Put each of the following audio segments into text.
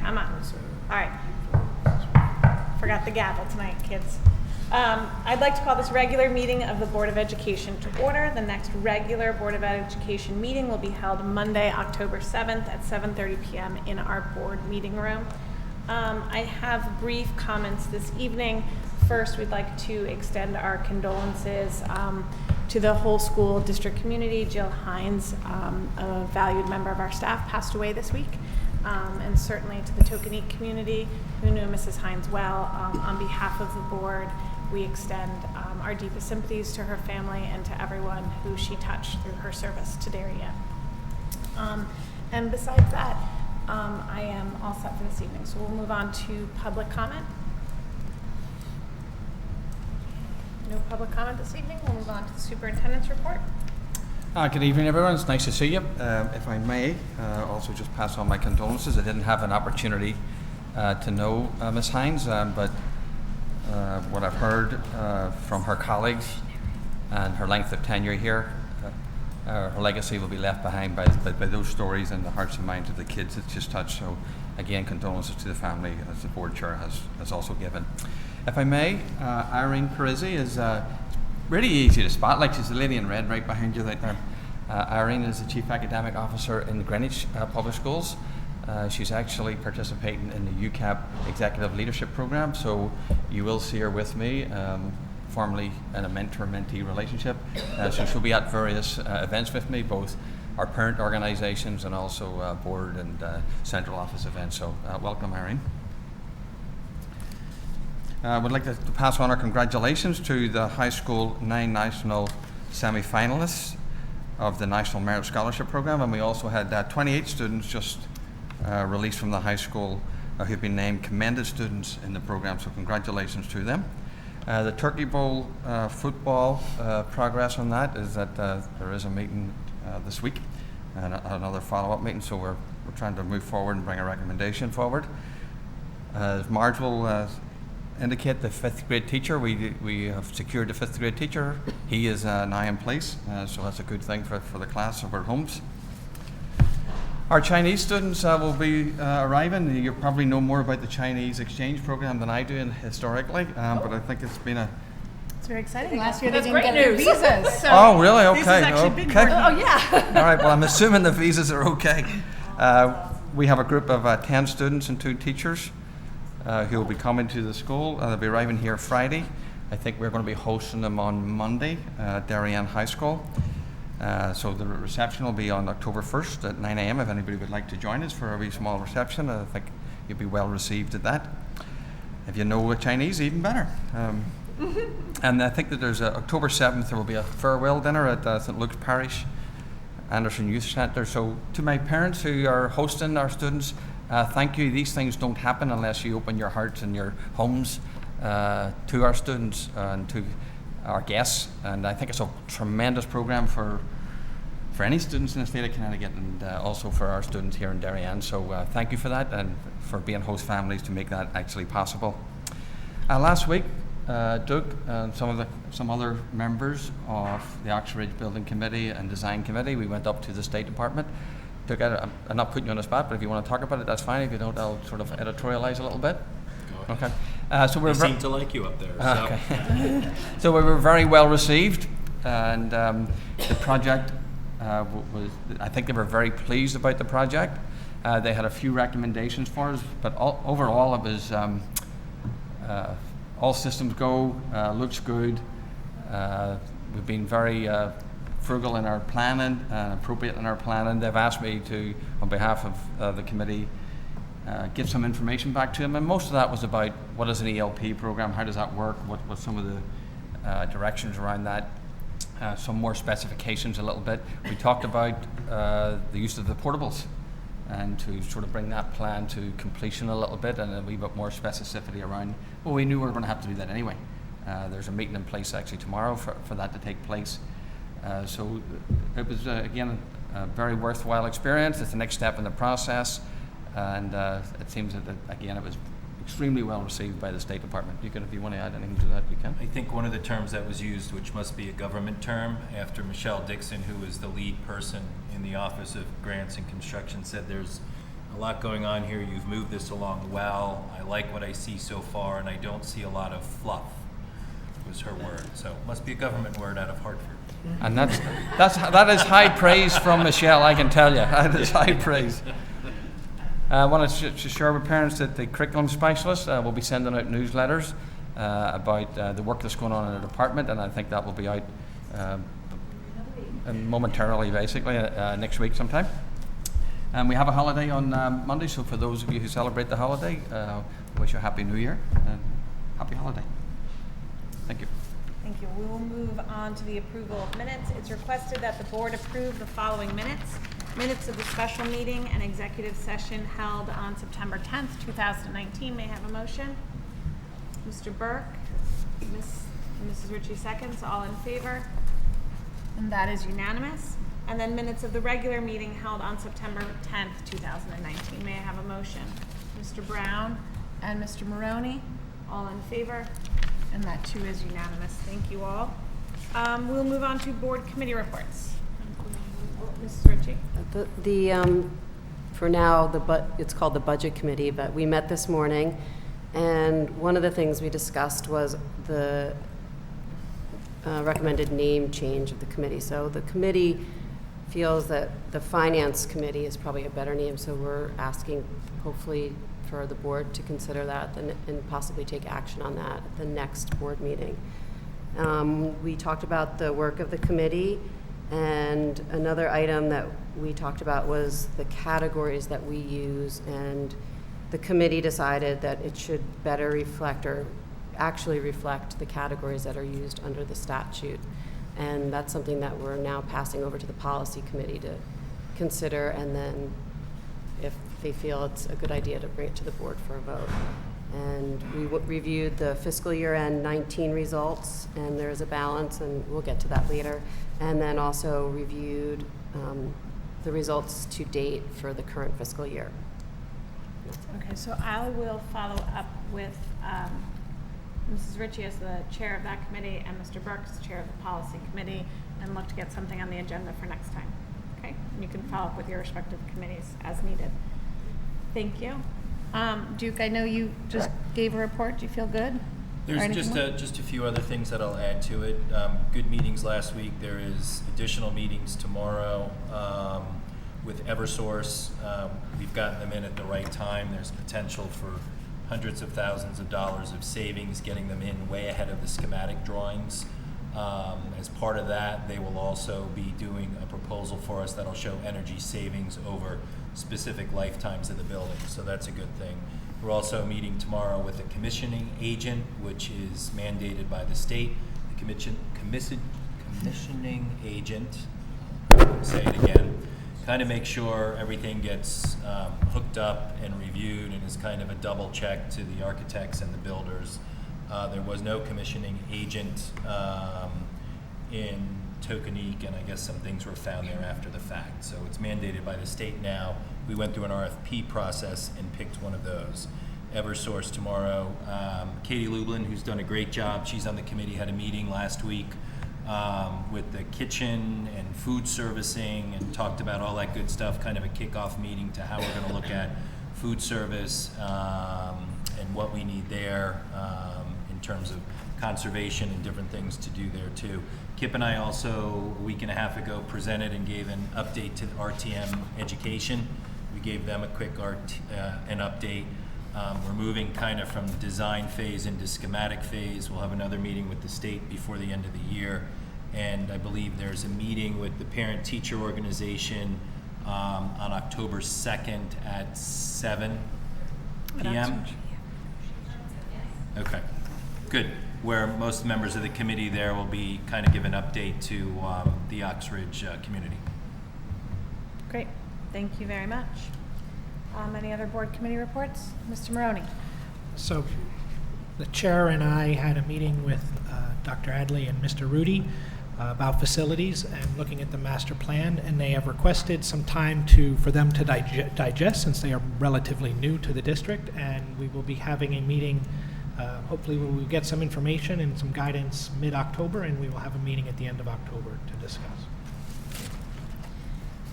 Come on. All right. Forgot the gavel tonight, kids. I'd like to call this regular meeting of the Board of Education to order. The next regular Board of Education meeting will be held Monday, October 7th at 7:30 p.m. in our board meeting room. I have brief comments this evening. First, we'd like to extend our condolences to the whole school district community. Jill Hines, a valued member of our staff, passed away this week. And certainly to the Tokenique community who knew Mrs. Hines well. On behalf of the board, we extend our deepest sympathies to her family and to everyone who she touched through her service to Darien. And besides that, I am all set for this evening. So we'll move on to public comment. No public comment this evening. We'll move on to the superintendent's report. Good evening, everyone. It's nice to see you. If I may, also just pass on my condolences. I didn't have an opportunity to know Ms. Hines, but what I've heard from her colleagues and her length of tenure here, her legacy will be left behind by those stories and the hearts and minds of the kids it's just touched. So, again, condolences to the family, as the board chair has also given. If I may, Irene Parisi is really easy to spot. Like, she's the lady in red right behind you right there. Irene is the Chief Academic Officer in Greenwich Public Schools. She's actually participating in the UCAP Executive Leadership Program, so you will see her with me, formerly in a mentor-mentee relationship. So she'll be at various events with me, both our parent organizations and also board and central office events. So welcome, Irene. I would like to pass on our congratulations to the high school 9 national semi-finalists of the National Merit Scholarship Program, and we also had 28 students just released from the high school who've been named commended students in the program, so congratulations to them. The Turkey Bowl football progress on that is that there is a meeting this week and another follow-up meeting, so we're trying to move forward and bring a recommendation forward. As Marge will indicate, the 5th grade teacher, we have secured the 5th grade teacher. He is now in place, so that's a good thing for the class of our homes. Our Chinese students will be arriving. You probably know more about the Chinese exchange program than I do historically, but I think it's been It's very exciting. Last year they That's didn't great get their news. visas. So oh, really? Okay. This is actually big okay. board Oh yeah. All right, well, I'm assuming the visas are okay. We have a group of 10 students and 2 teachers who will be coming to the school. They'll be arriving here Friday. I think we're going to be hosting them on Monday at Darien High School. So the reception will be on October 1st at 9 a.m. if anybody would like to join us for a wee small reception. I think you'll be well received at that. If you know Chinese, even better. And I think that there's October 7th, there will be a farewell dinner at St. Luke's Parish Anderson Youth Centre. So to my parents who are hosting our students, thank you. These things don't happen unless you open your hearts and your homes to our students and to our guests. And I think it's a tremendous program for any students in the state of Connecticut, and also for our students here in Darien. So thank you for that and for being host families to make that actually possible. Last week, Doug and some other members of the Oxford Ridge Building Committee and Design Committee, we went up to the State Department. Doug, I'm not putting you on the spot, but if you want to talk about it, that's fine. If you don't, I'll sort of editorialize a little bit. Okay. So they seem to like you up there. So. Okay. So we were very well received, and the project was. I think they were very pleased about the project. They had a few recommendations for us, but overall it was all systems go. Looks good. We've been very frugal in our planning and appropriate in our planning. They've asked me to, on behalf of the committee, give some information back to them, and most of that was about what is an ELP program, how does that work, what some of the directions around that, some more specifications a little bit. We talked about the use of the portables and to sort of bring that plan to completion a little bit and a wee bit more specificity around, well, we knew we were going to have to do that anyway. There's a meeting in place actually tomorrow for that to take place. So it was, again, a very worthwhile experience. It's the next step in the process. And it seems that, again, it was extremely well received by the State Department. If you want to add anything to that, you can. I think one of the terms that was used, which must be a government term, after Michelle Dixon, who was the lead person in the Office of Grants and Construction, said there's a lot going on here. You've moved this along well. I like what I see so far, and I don't see a lot of fluff, was her word. So it must be a government word out of Hartford. And that is high praise from Michelle, I can tell you. That is high praise. I want to share with parents that the curriculum specialist will be sending out newsletters about the work that's going on in the department, and I think that will be out momentarily, basically, next week sometime. And we have a holiday on Monday, so for those of you who celebrate the holiday, wish you a Happy New Year and Happy Holiday. Thank you. Thank you. We will move on to the approval of minutes. It's requested that the board approve the following minutes. Minutes of the special meeting and executive session held on September 10th, 2019. May I have a motion? Mr. Burke, Mrs. Ritchie seconds. All in favor? And that is unanimous. And then minutes of the regular meeting held on September 10th, 2019. May I have a motion? Mr. Brown and Mr. Maroney, all in favor? And that too is unanimous. Thank you all. We'll move on to board committee reports. Mrs. Ritchie. For now, it's called the Budget Committee, but we met this morning, and one of the things we discussed was the recommended name change of the committee. So the committee feels that the Finance Committee is probably a better name, so we're asking, hopefully, for the board to consider that and possibly take action on that at the next board meeting. We talked about the work of the committee, and another item that we talked about was the categories that we use, and the committee decided that it should better reflect or actually reflect the categories that are used under the statute. And that's something that we're now passing over to the policy committee to consider, and then if they feel it's a good idea, to bring it to the board for a vote. And we reviewed the fiscal year end 19 results, and there's a balance, and we'll get to that later. And then also reviewed the results to date for the current fiscal year. Okay, so I will follow up with Mrs. Ritchie as the chair of that committee and Mr. Burke as the chair of the policy committee, and look to get something on the agenda for next time. Okay, and you can follow up with your respective committees as needed. Thank you. Duke, I know you just gave a report. Do you feel good? There's just a few other things that I'll add to it. Good meetings last week. There is additional meetings tomorrow with Eversource. We've gotten them in at the right time. There's potential for hundreds of thousands of dollars of savings, getting them in way ahead of the schematic drawings. As part of that, they will also be doing a proposal for us that'll show energy savings over specific lifetimes of the building, so that's a good thing. We're also meeting tomorrow with a commissioning agent, which is mandated by the state. The commissioning agent, say it again, kind of make sure everything gets hooked up and reviewed, and is kind of a double check to the architects and the builders. There was no commissioning agent in Tokenique, and I guess some things were found there after the fact. So it's mandated by the state now. We went through an RFP process and picked one of those. Eversource tomorrow. Katie Lublin, who's done a great job, she's on the committee, had a meeting last week with the kitchen and food servicing, and talked about all that good stuff, kind of a kickoff meeting to how we're going to look at food service and what we need there in terms of conservation and different things to do there too. Kip and I also, a week and a half ago, presented and gave an update to RTM Education. We gave them a quick an update. We're moving kind of from the design phase into schematic phase. We'll have another meeting with the state before the end of the year. And I believe there's a meeting with the parent-teacher organization on October 2nd at 7 p.m. Okay, good. Where most members of the committee there will be kind of give an update to the Oxridge community. Great, thank you very much. Any other board committee reports? Mr. Maroney. So the chair and I had a meeting with Dr. Adley and Mr. Rudy about facilities and looking at the master plan, and they have requested some time for them to digest, since they are relatively new to the district, and we will be having a meeting. Hopefully we will get some information and some guidance mid-October, and we will have a meeting at the end of October to discuss.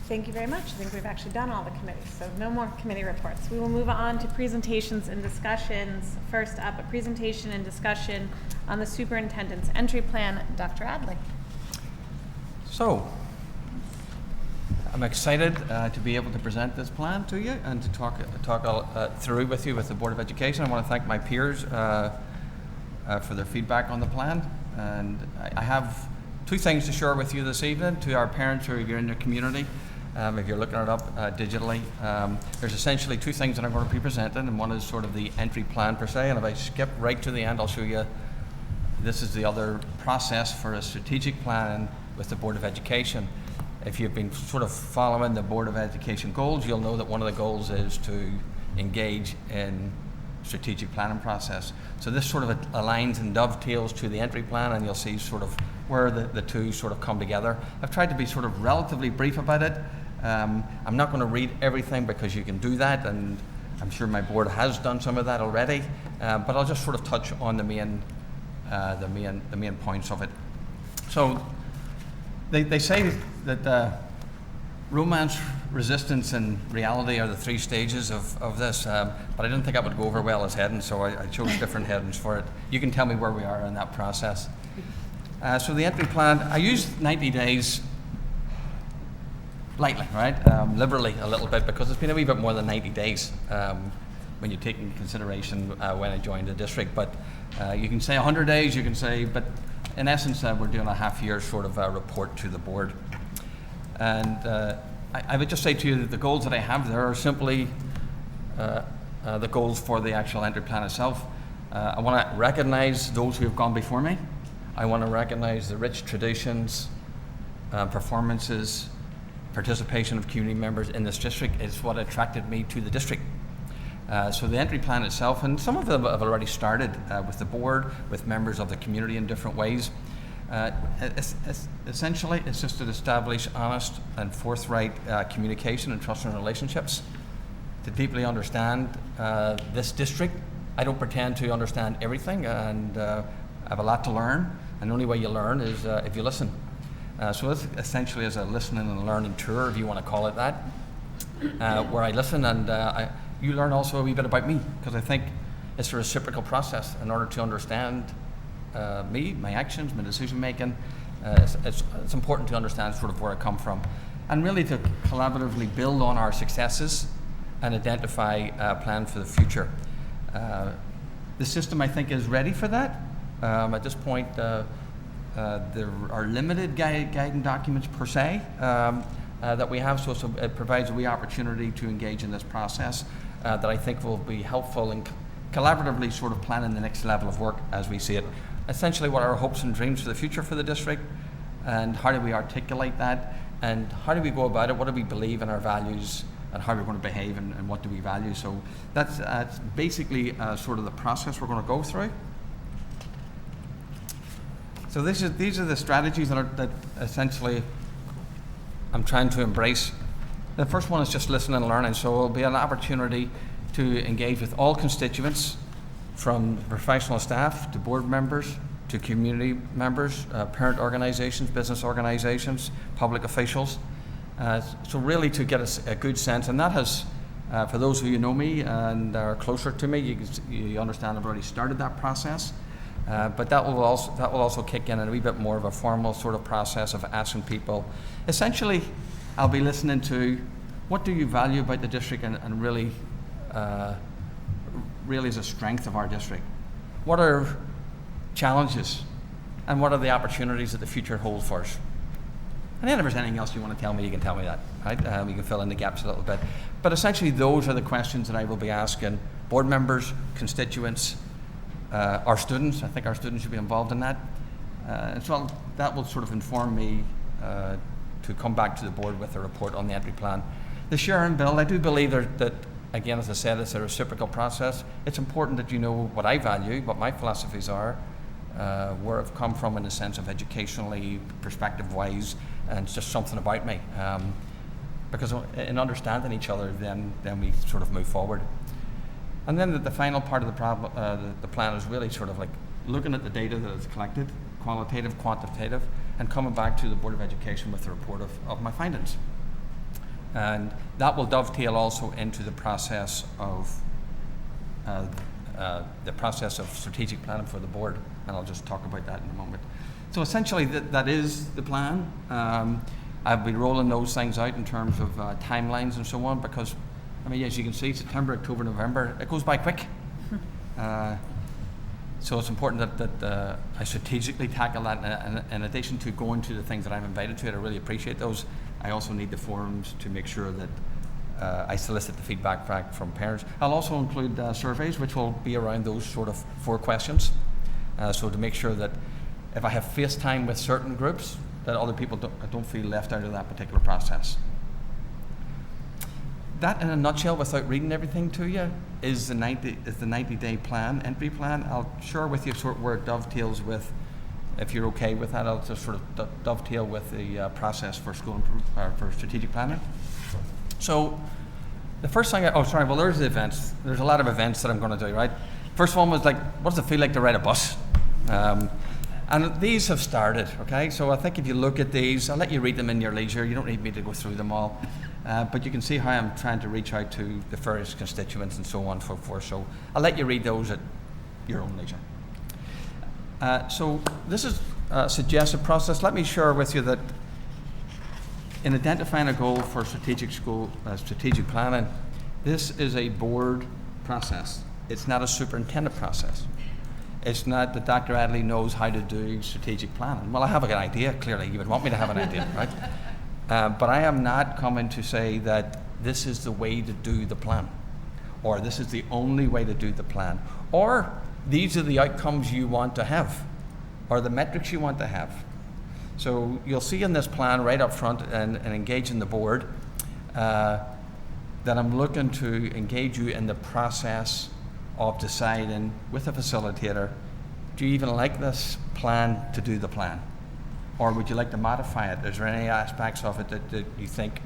Thank you very much. I think we've actually done all the committees, so no more committee reports. We will move on to presentations and discussions. First up, a presentation and discussion on the superintendent's entry plan. Dr. Adley. So, I'm excited to be able to present this plan to you and to talk through with you with the Board of Education. I want to thank my peers for their feedback on the plan. And I have two things to share with you this evening to our parents who are in your community. If you're looking it up digitally, there's essentially two things that I'm going to be presenting, and one is sort of the entry plan per se, and if I skip right to the end, I'll show you this is the other process for a strategic plan with the Board of Education. If you've been sort of following the Board of Education goals, you'll know that one of the goals is to engage in strategic planning process. So this sort of aligns and dovetails to the entry plan, and you'll see sort of where the two sort of come together. I've tried to be sort of relatively brief about it. I'm not going to read everything because you can do that, and I'm sure my board has done some of that already. But I'll just sort of touch on the main points of it. So they say that romance, resistance, and reality are the three stages of this. But I didn't think that would go over well as headings, so I chose different headings for it. You can tell me where we are in that process. So the entry plan, I used 90 days lightly, right? Liberally a little bit, because it's been a wee bit more than 90 days when you take into consideration when I joined the district. But you can say 100 days, you can say, but in essence, we're doing a half-year sort of report to the board. And I would just say to you that the goals that I have there are simply the goals for the actual entry plan itself. I want to recognize those who have gone before me. I want to recognize the rich traditions, performances, participation of community members in this district is what attracted me to the district. So the entry plan itself, and some of them have already started with the board, with members of the community in different ways. Essentially, it's just to establish honest and forthright communication and trusting relationships, to deeply understand this district. I don't pretend to understand everything, and I have a lot to learn, and the only way you learn is if you listen. So this essentially is a listening and learning tour, if you want to call it that, where I listen and you learn also a wee bit about me, because I think it's a reciprocal process. In order to understand me, my actions, my decision making, it's important to understand sort of where I come from, and really to collaboratively build on our successes and identify a plan for the future. The system, I think, is ready for that. At this point, there are limited guiding documents per se that we have, so it provides a wee opportunity to engage in this process that I think will be helpful in collaboratively sort of planning the next level of work as we see it. Essentially, what are our hopes and dreams for the future for the district, and how do we articulate that, and how do we go about it, what do we believe in our values, and how we're going to behave, and what do we value. So that's basically sort of the process we're going to go through. So these are the strategies that essentially I'm trying to embrace. The first one is just listening and learning. So it'll be an opportunity to engage with all constituents, from professional staff to board members to community members, parent organizations, business organizations, public officials. So really to get a good sense, and that has, for those of you who know me and are closer to me, you understand I've already started that process. But that will also kick in a wee bit more of a formal sort of process of asking people. Essentially, I'll be listening to what do you value about the district, and really is a strength of our district. What are challenges, and what are the opportunities that the future holds for us? And then if there's anything else you want to tell me, you can tell me that, right? We can fill in the gaps a little bit. But essentially, those are the questions that I will be asking board members, constituents, our students. I think our students should be involved in that. And so that will sort of inform me to come back to the board with a report on the entry plan. The share and build, I do believe that, again, as I said, it's a reciprocal process. It's important that you know what I value, what my philosophies are, where I've come from in the sense of educationally, perspective-wise, and it's just something about me. Because in understanding each other, then we sort of move forward. And then the final part of the plan is really sort of like looking at the data that is collected, qualitative, quantitative, and coming back to the Board of Education with a report of my findings. And that will dovetail also into the process of strategic planning for the board, and I'll just talk about that in a moment. So essentially, that is the plan. I've been rolling those things out in terms of timelines and so on, because, I mean, as you can see, September, October, November, it goes by quick. So it's important that I strategically tackle that. And in addition to going to the things that I'm invited to, I really appreciate those. I also need the forums to make sure that I solicit the feedback back from parents. I'll also include surveys, which will be around those sort of 4 questions. So to make sure that if I have face time with certain groups, that other people don't feel left out of that particular process. That, in a nutshell, without reading everything to you, is the 90-day plan, entry plan. I'll share with you sort of where it dovetails with, if you're okay with that, I'll just sort of dovetail with the process for for strategic planning. So the first thing, there's the events. There's a lot of events that I'm going to do, right? First one was like, what does it feel like to ride a bus? And these have started, okay? So I think if you look at these, I'll let you read them in your leisure. You don't need me to go through them all. But you can see how I'm trying to reach out to the various constituents and so on and so forth. So I'll let you read those at your own leisure. So this is a suggested process. Let me share with you that in identifying a goal for strategic planning, this is a board process. It's not a superintendent process. It's not that Dr. Adley knows how to do strategic planning. Well, I have an idea, clearly. You would want me to have an idea, right? But I am not coming to say that this is the way to do the plan, or this is the only way to do the plan, or these are the outcomes you want to have, or the metrics you want to have. So you'll see in this plan right up front and engaging the board that I'm looking to engage you in the process of deciding with a facilitator, do you even like this plan to do the plan? Or would you like to modify it? Is there any aspects of it that you think,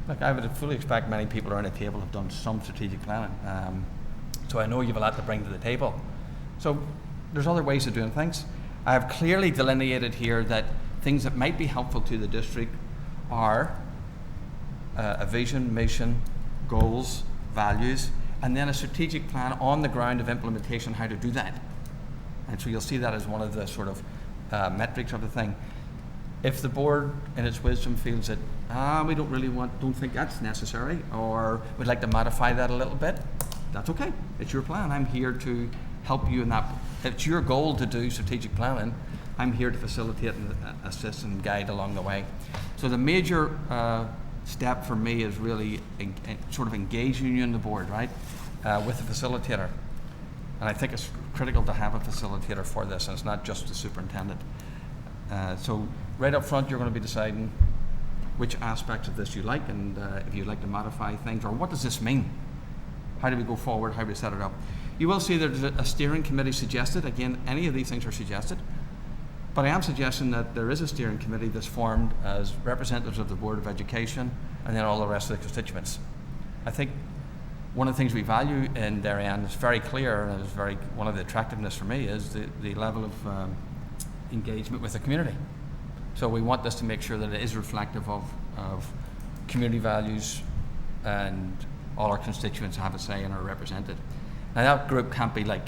look, I would fully expect many people around the table have done some strategic planning. So I know you have a lot to bring to the table. So there's other ways of doing things. I have clearly delineated here that things that might be helpful to the district are a vision, mission, goals, values, and then a strategic plan on the ground of implementation, how to do that. And so you'll see that as one of the sort of metrics of the thing. If the board, in its wisdom, feels that we don't think that's necessary, or would like to modify that a little bit, that's okay. It's your plan. I'm here to help you in that. If it's your goal to do strategic planning, I'm here to facilitate and assist and guide along the way. So the major step for me is really sort of engaging you in the board, right, with the facilitator. And I think it's critical to have a facilitator for this, and it's not just the superintendent. So right up front, you're going to be deciding which aspects of this you like, and if you'd like to modify things, or what does this mean? How do we go forward? How do we set it up? You will see there's a steering committee suggested. Again, any of these things are suggested. But I am suggesting that there is a steering committee that's formed as representatives of the Board of Education and then all the rest of the constituents. I think one of the things we value in Darien is very clear, and is one of the attractiveness for me is the level of engagement with the community. So we want this to make sure that it is reflective of community values, and all our constituents have a say and are represented. Now that group can't be like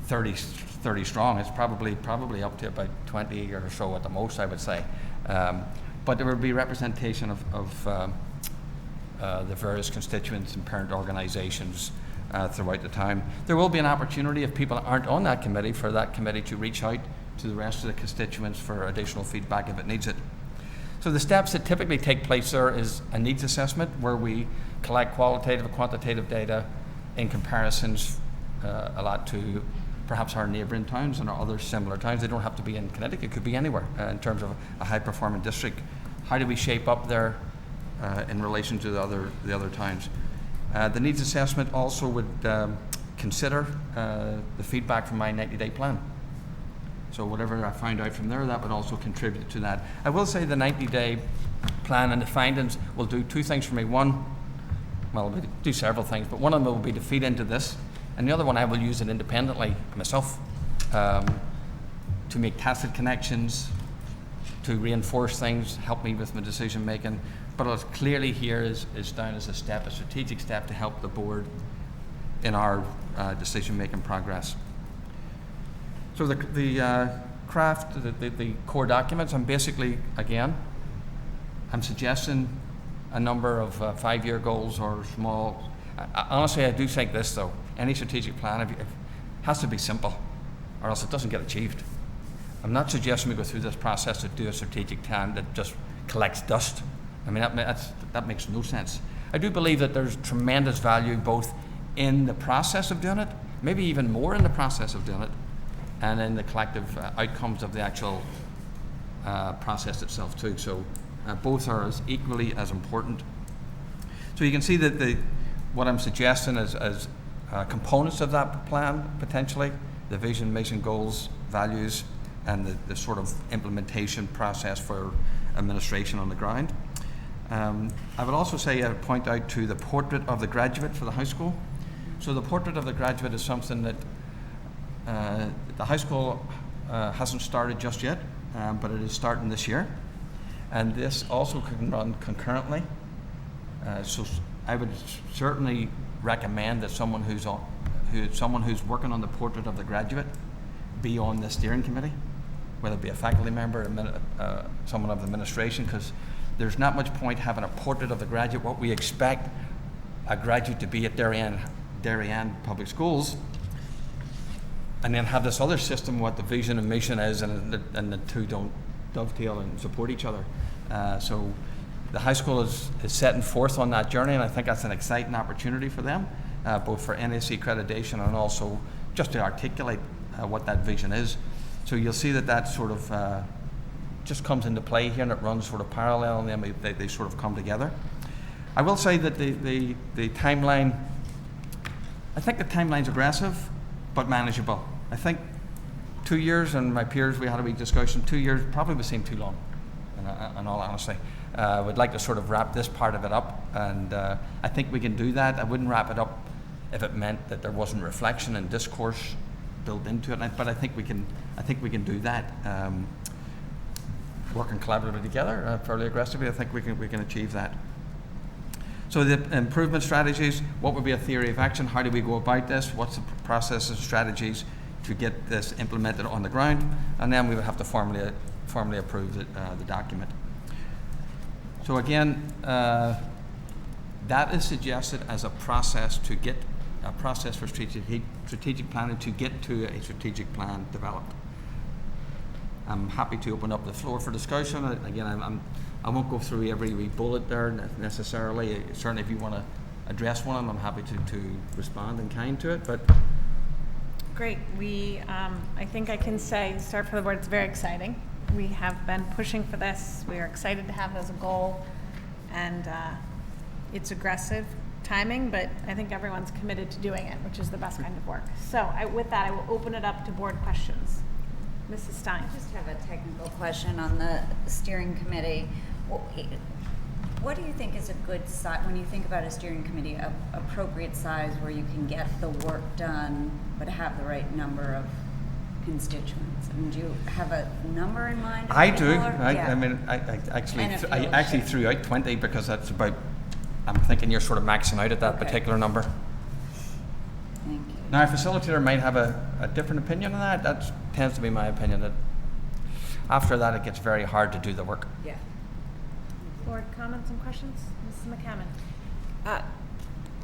30 strong. It's probably up to about 20 or so at the most, I would say. But there will be representation of the various constituents and parent organizations throughout the time. There will be an opportunity, if people aren't on that committee, for that committee to reach out to the rest of the constituents for additional feedback if it needs it. So the steps that typically take place there is a needs assessment, where we collect qualitative and quantitative data in comparisons a lot to perhaps our neighbouring towns and our other similar towns. They don't have to be in Connecticut, it could be anywhere in terms of a high-performing district. How do we shape up there in relation to the other towns? The needs assessment also would consider the feedback from my 90-day plan. So whatever I find out from there, that would also contribute to that. I will say the 90-day plan and the findings will do two things for me. One, well, we'll do several things, but one of them will be to feed into this, and the other one I will use it independently myself to make tacit connections, to reinforce things, help me with my decision making. But it's clearly here is down as a strategic step to help the board in our decision making progress. So the craft, the core documents, I'm basically, again, I'm suggesting a number of 5-year goals or small. Honestly, I do think this though, any strategic plan it has to be simple or else it doesn't get achieved. I'm not suggesting we go through this process to do a strategic plan that just collects dust. I mean, that makes no sense. I do believe that there's tremendous value both in the process of doing it, maybe even more in the process of doing it, and in the collective outcomes of the actual process itself too. So both are as equally as important. So you can see that what I'm suggesting as components of that plan, potentially, the vision, mission, goals, values, and the sort of implementation process for administration on the ground. I would also say, point out to the portrait of the graduate for the high school. So the portrait of the graduate is something that the high school hasn't started just yet, but it is starting this year. And this also can run concurrently. So I would certainly recommend that someone who's working on the portrait of the graduate be on the steering committee, whether it be a faculty member, someone of the administration, because there's not much point having a portrait of the graduate. What we expect a graduate to be at Darien Public Schools, and then have this other system, what the vision and mission is, and the two don't dovetail and support each other. So the high school is setting forth on that journey, and I think that's an exciting opportunity for them, both for NAC accreditation and also just to articulate what that vision is. So you'll see that sort of just comes into play here, and it runs sort of parallel, and then they sort of come together. I will say that the timeline, I think the timeline's aggressive, but manageable. I think 2 years, and my peers, we had a wee discussion, 2 years probably would seem too long, in all honesty. I would like to sort of wrap this part of it up, and I think we can do that. I wouldn't wrap it up if it meant that there wasn't reflection and discourse built into it, but I think we can do that. Working collaboratively together, fairly aggressively, I think we can achieve that. So the improvement strategies, what would be a theory of action? How do we go about this? What's the process and strategies to get this implemented on the ground? And then we would have to formally approve the document. So again, that is suggested as a process for strategic planning to get to a strategic plan developed. I'm happy to open up the floor for discussion. Again, I won't go through every wee bullet there necessarily. Certainly, if you want to address one of them, I'm happy to respond in kind to it. But Great. I think I can say, start for the board, it's very exciting. We have been pushing for this. We are excited to have it as a goal, and it's aggressive timing, but I think everyone's committed to doing it, which is the best kind of work. So with that, I will open it up to board questions. Mrs. Stein. I just have a technical question on the steering committee. What do you think is a good size, when you think about a steering committee, appropriate size where you can get the work done but have the right number of constituents? I mean, do you have a number in mind? I do. Yeah. I mean, I actually threw out 20 because that's about, I'm thinking you're sort of maxing out at that particular number. Thank you. Now, a facilitator might have a different opinion on that. That tends to be my opinion, that after that it gets very hard to do the work. Yeah. Board comments and questions? Mrs. McCammon.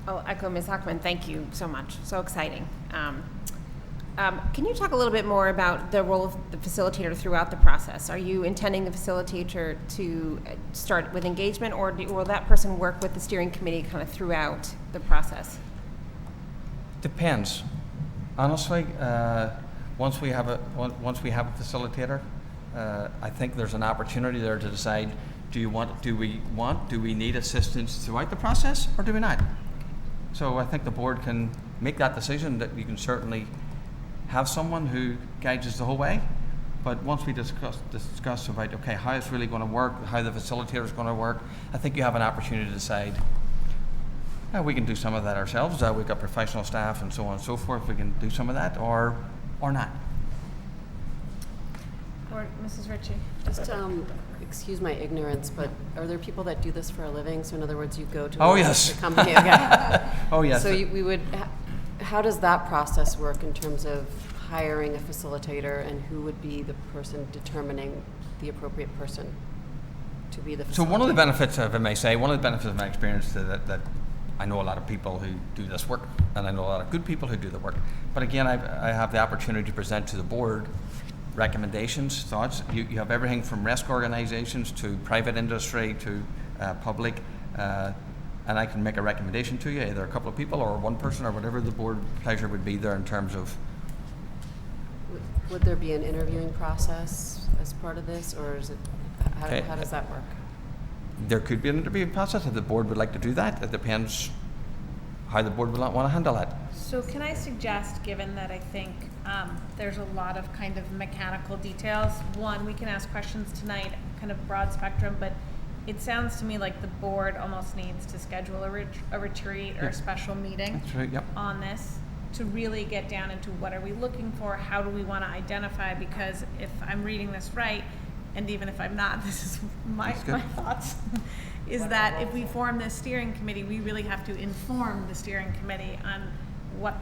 I'll echo Ms. Hockman. Thank you so much. So exciting. Can you talk a little bit more about the role of the facilitator throughout the process? Are you intending the facilitator to start with engagement, or will that person work with the steering committee kind of throughout the process? Depends. Honestly, once we have a facilitator, I think there's an opportunity there to decide: do we need assistance throughout the process, or do we not? So I think the board can make that decision, that you can certainly have someone who guides us the whole way. But once we discuss about, okay, how it's really going to work, how the facilitator is going to work, I think you have an opportunity to decide, we can do some of that ourselves. We've got professional staff and so on and so forth. We can do some of that, or not. Or Mrs. Ritchie? Just, excuse my ignorance, but are there people that do this for a living? So in other words, you go to Oh, a yes. company, okay. Oh, yes. So we would, how does that process work in terms of hiring a facilitator, and who would be the person determining the appropriate person to be the facilitator? So one of the benefits, if I may say, one of the benefits of my experience that I know a lot of people who do this work, and I know a lot of good people who do the work. But again, I have the opportunity to present to the board recommendations, thoughts. You have everything from risk organizations to private industry to public, and I can make a recommendation to you, either a couple of people or one person or whatever the board pleasure would be there in terms of. Would there be an interviewing process as part of this, or is it, how does that work? There could be an interviewing process if the board would like to do that. It depends how the board will not want to handle that. So can I suggest, given that I think there's a lot of kind of mechanical details, one, we can ask questions tonight, kind of broad spectrum, but it sounds to me like the board almost needs to schedule a retreat or a special meeting That's right, yep. on this to really get down into what are we looking for, how do we want to identify, because if I'm reading this right, and even if I'm not, this is my thoughts, is that if we form this steering committee, we really have to inform the steering committee on what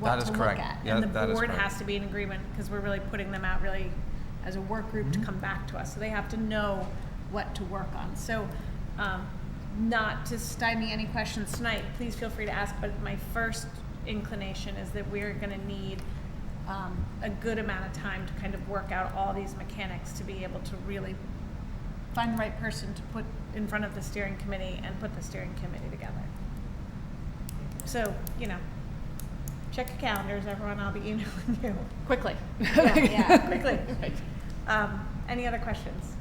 That is to correct. look at. Yeah, And the that is board correct. has to be in agreement, because we're really putting them out really as a work group to come back to us. So they have to know what to work on. So not to stymie any questions tonight, please feel free to ask, but my first inclination is that we're going to need a good amount of time to kind of work out all these mechanics to be able to really find the right person to put in front of the steering committee and put the steering committee together. So, check your calendars, everyone. I'll be emailing you. Quickly. Yeah, quickly. Any other questions?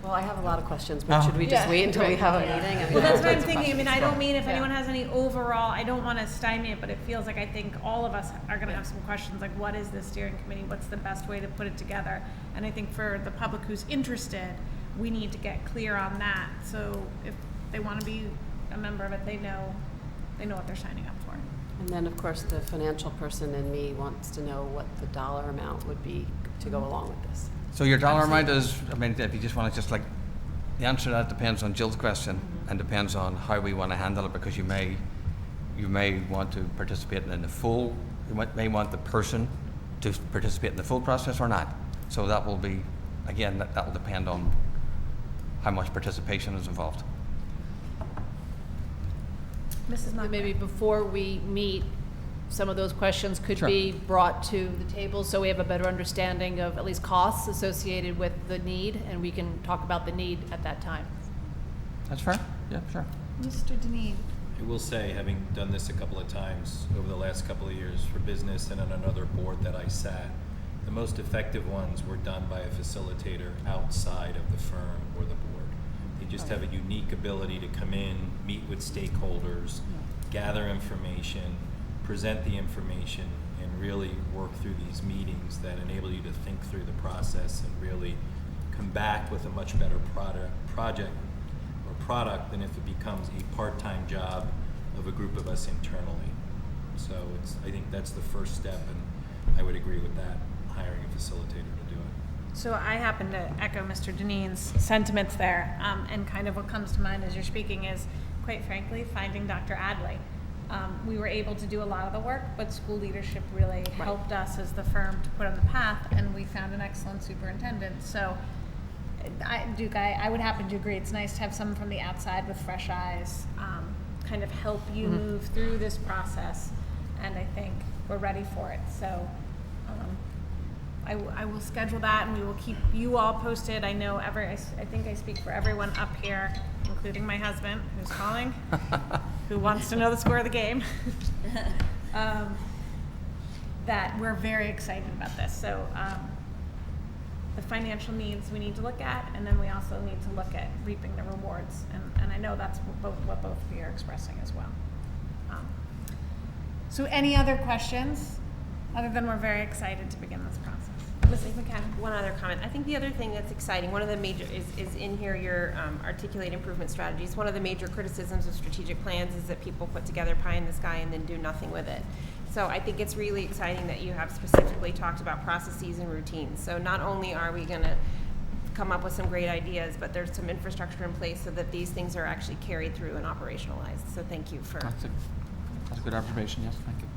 Well, I have a lot of questions, but should we just wait until we have a meeting? I mean, Well, that's what I'm that's thinking. I mean, I don't mean if Yeah. anyone has any overall, I don't want to stymie it, but it feels like I think all of us are going to have some questions like, what is this steering committee? What's the best way to put it together? And I think for the public who's interested, we need to get clear on that. So if they want to be a member of it, they know what they're signing up for. And then, of course, the financial person in me wants to know what the dollar amount would be to go along with this. So your dollar amount is, I mean, if you just want to the answer to that depends on Jill's question and depends on how we want to handle it, because you may want to participate in the full, may want the person to participate in the full process or not. So that will be, again, that will depend on how much participation is involved. Mrs. Montgomery. Maybe before we meet, some of those questions could Sure. be brought to the table so we have a better understanding of at least costs associated with the need, and we can talk about the need at that time. That's fair? Yeah, sure. Mr. Deneen. I will say, having done this a couple of times over the last couple of years for business and on another board that I sat, the most effective ones were done by a facilitator outside of the firm or the board. They just have a unique ability to come in, meet with stakeholders, gather information, present the information, and really work through these meetings that enable you to think through the process and really come back with a much better project than if it becomes a part-time job of a group of us internally. So I think that's the first step, and I would agree with that, hiring a facilitator to do it. So I happen to echo Mr. Deneen's sentiments there, and kind of what comes to mind as you're speaking is, quite frankly, finding Dr. Adley. We were able to do a lot of the work, but school leadership really helped us as the firm to put on the path, and we found an excellent superintendent. So, Duke, I would happen to agree. It's nice to have someone from the outside with fresh eyes, kind of help you move through this process, and I think we're ready for it. So I will schedule that, and we will keep you all posted. I know I think I speak for everyone up here, including my husband, who's calling, who wants to know the score of the game, that we're very excited about this. So the financial needs we need to look at, and then we also need to look at reaping the rewards. And I know that's what both of you are expressing as well. So any other questions, other than we're very excited to begin this process? Mrs. McCann. One other comment. I think the other thing that's exciting, one of the major, is in here your articulate improvement strategies. One of the major criticisms of strategic plans is that people put together pie in the sky and then do nothing with it. So I think it's really exciting that you have specifically talked about processes and routines. So not only are we going to come up with some great ideas, but there's some infrastructure in place so that these things are actually carried through and operationalized. So thank you for. That's a good observation, yes, thank you.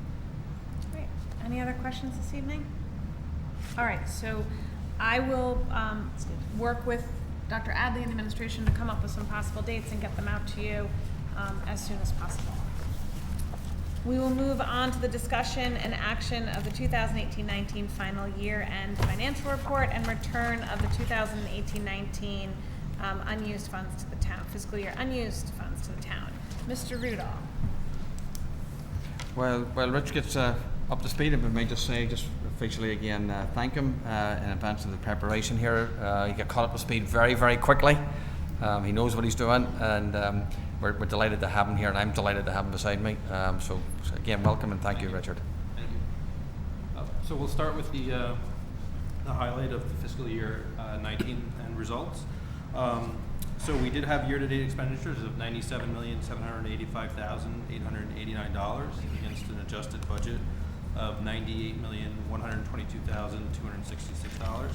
Great. Any other questions this evening? All right, so I will work with Dr. Adley and the administration to come up with some possible dates and get them out to you as soon as possible. We will move on to the discussion and action of the 2018-19 final year-end financial report and return of the 2018-19 unused funds to the town, fiscal year unused funds to the town. Mr. Rudolph. Well, Rich gets up to speed, and I may just say, just officially again, thank him in advance of the preparation here. He got caught up to speed very, very quickly. He knows what he's doing, and we're delighted to have him here, and I'm delighted to have him beside me. So again, welcome and thank you, Richard. Thank you. So we'll start with the highlight of the fiscal year 19 and results. So we did have year-to-date expenditures of $97,785,889 against an adjusted budget of $98,122,266.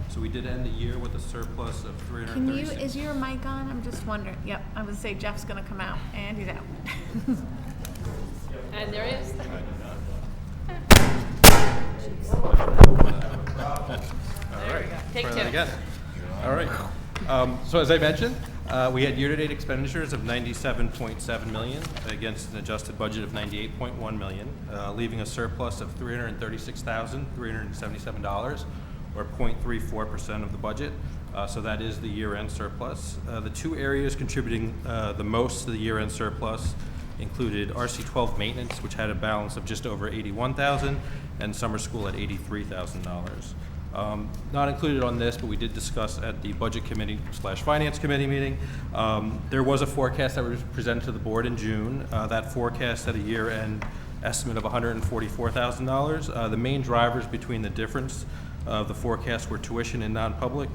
So we did end the year with a surplus of $336. Is your mic on? I'm just wondering. Yep, I would say Jeff's gonna come out, and he's out. And there is. All right. Take Try two. that again. All right. So as I mentioned, we had year-to-date expenditures of $97.7 million against an adjusted budget of $98.1 million, leaving a surplus of $336,377, or 0.34% of the budget. So that is the year-end surplus. The two areas contributing the most to the year-end surplus included RC12 maintenance, which had a balance of just over $81,000, and summer school at $83,000. Not included on this, but we did discuss at the Budget Committee / Finance Committee meeting. There was a forecast that was presented to the board in June. That forecast had a year-end estimate of $144,000. The main drivers between the difference of the forecast were tuition and non-public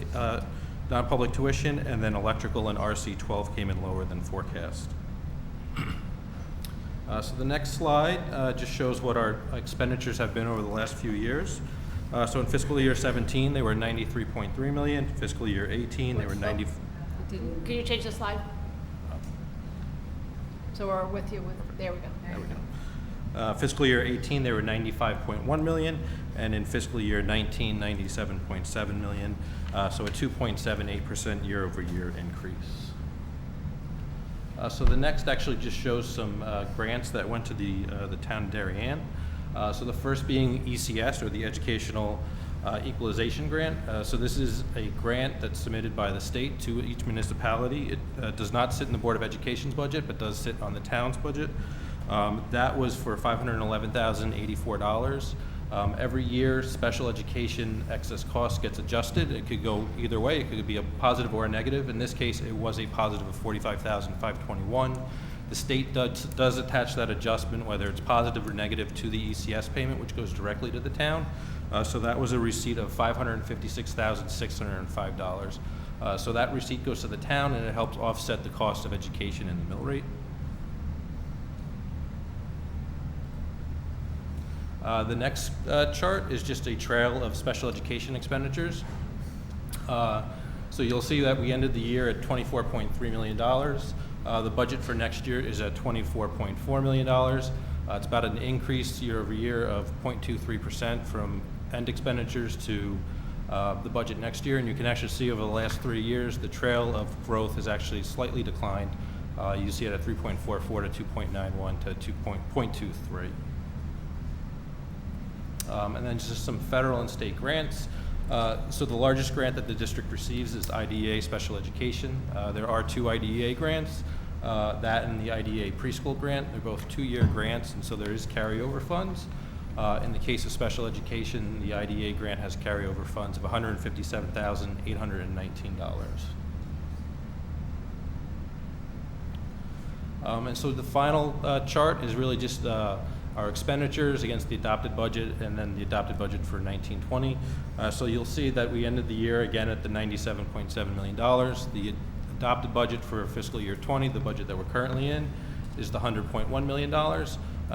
tuition, and then electrical and RC12 came in lower than forecast. So the next slide just shows what our expenditures have been over the last few years. So in fiscal year 17, they were $93.3 million. Fiscal year 18, they were 90. Can you change the slide? So we're with you. There we go. There we go. Fiscal year 18, they were $95.1 million, and in fiscal year 19, $97.7 million. So a 2.78% year-over-year increase. So the next actually just shows some grants that went to the town of Darien. So the first being ECS, or the Educational Equalization Grant. So this is a grant that's submitted by the state to each municipality. It does not sit in the Board of Education's budget, but does sit on the town's budget. That was for $511,084. Every year, special education excess cost gets adjusted. It could go either way. It could be a positive or a negative. In this case, it was a positive of $45,521. The state does attach that adjustment, whether it's positive or negative, to the ECS payment, which goes directly to the town. So that was a receipt of $556,605. So that receipt goes to the town, and it helps offset the cost of education in the mill rate. The next chart is just a trail of special education expenditures. So you'll see that we ended the year at $24.3 million. The budget for next year is at $24.4 million. It's about an increase year over year of 0.23% from end expenditures to the budget next year. And you can actually see over the last 3 years, the trail of growth has actually slightly declined. You see it at 3.44 to 2.91 to 2.23. And then just some federal and state grants. So the largest grant that the district receives is IDEA Special Education. There are 2 IDEA grants, that and the IDEA Preschool Grant. They're both 2-year grants, and so there is carryover funds. In the case of special education, the IDEA grant has carryover funds of $157,819. And so the final chart is really just our expenditures against the adopted budget, and then the adopted budget for 1920. So you'll see that we ended the year again at the $97.7 million. The adopted budget for fiscal year 20, the budget that we're currently in, is the $100.1 million.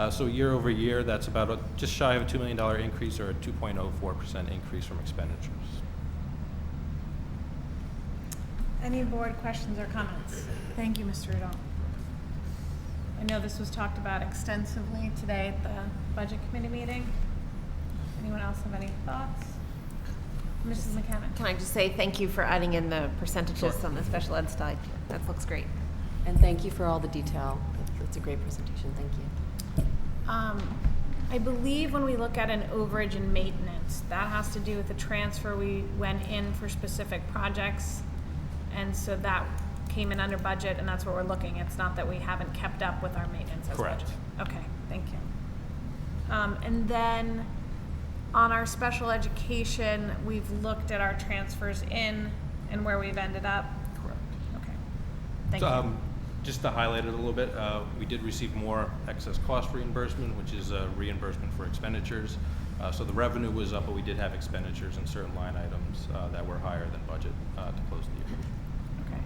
So year over year, that's about just shy of a $2 million increase, or a 2.04% increase from expenditures. Any board questions or comments? Thank you, Mr. Udall. I know this was talked about extensively today at the Budget Committee meeting. Anyone else have any thoughts? Mrs. McKenna? Can I just say thank you for adding in the percentages on the special ed side? That looks great. And thank you for all the detail. It's a great presentation. Thank you. I believe when we look at an overage and maintenance, that has to do with the transfer we went in for specific projects. And so that came in under budget, and that's what we're looking. It's not that we haven't kept up with our maintenance as Correct. budget. Okay, thank you. And then on our special education, we've looked at our transfers in and where we've ended up. Correct. Okay, thank So, you. just to highlight it a little bit, we did receive more excess cost reimbursement, which is a reimbursement for expenditures. So the revenue was up, but we did have expenditures in certain line items that were higher than budget to close the year. Okay.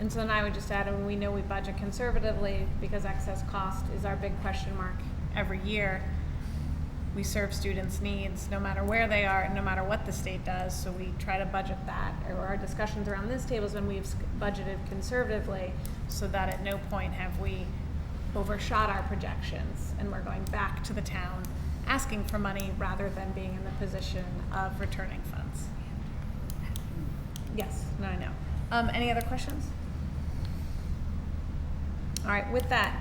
And so then I would just add, and we know we budget conservatively because excess cost is our big question mark every year. We serve students' needs no matter where they are and no matter what the state does, so we try to budget that. Or our discussions around this table is when we've budgeted conservatively so that at no point have we overshot our projections and we're going back to the town asking for money rather than being in the position of returning funds. Yes, no, I know. Any other questions? All right, with that,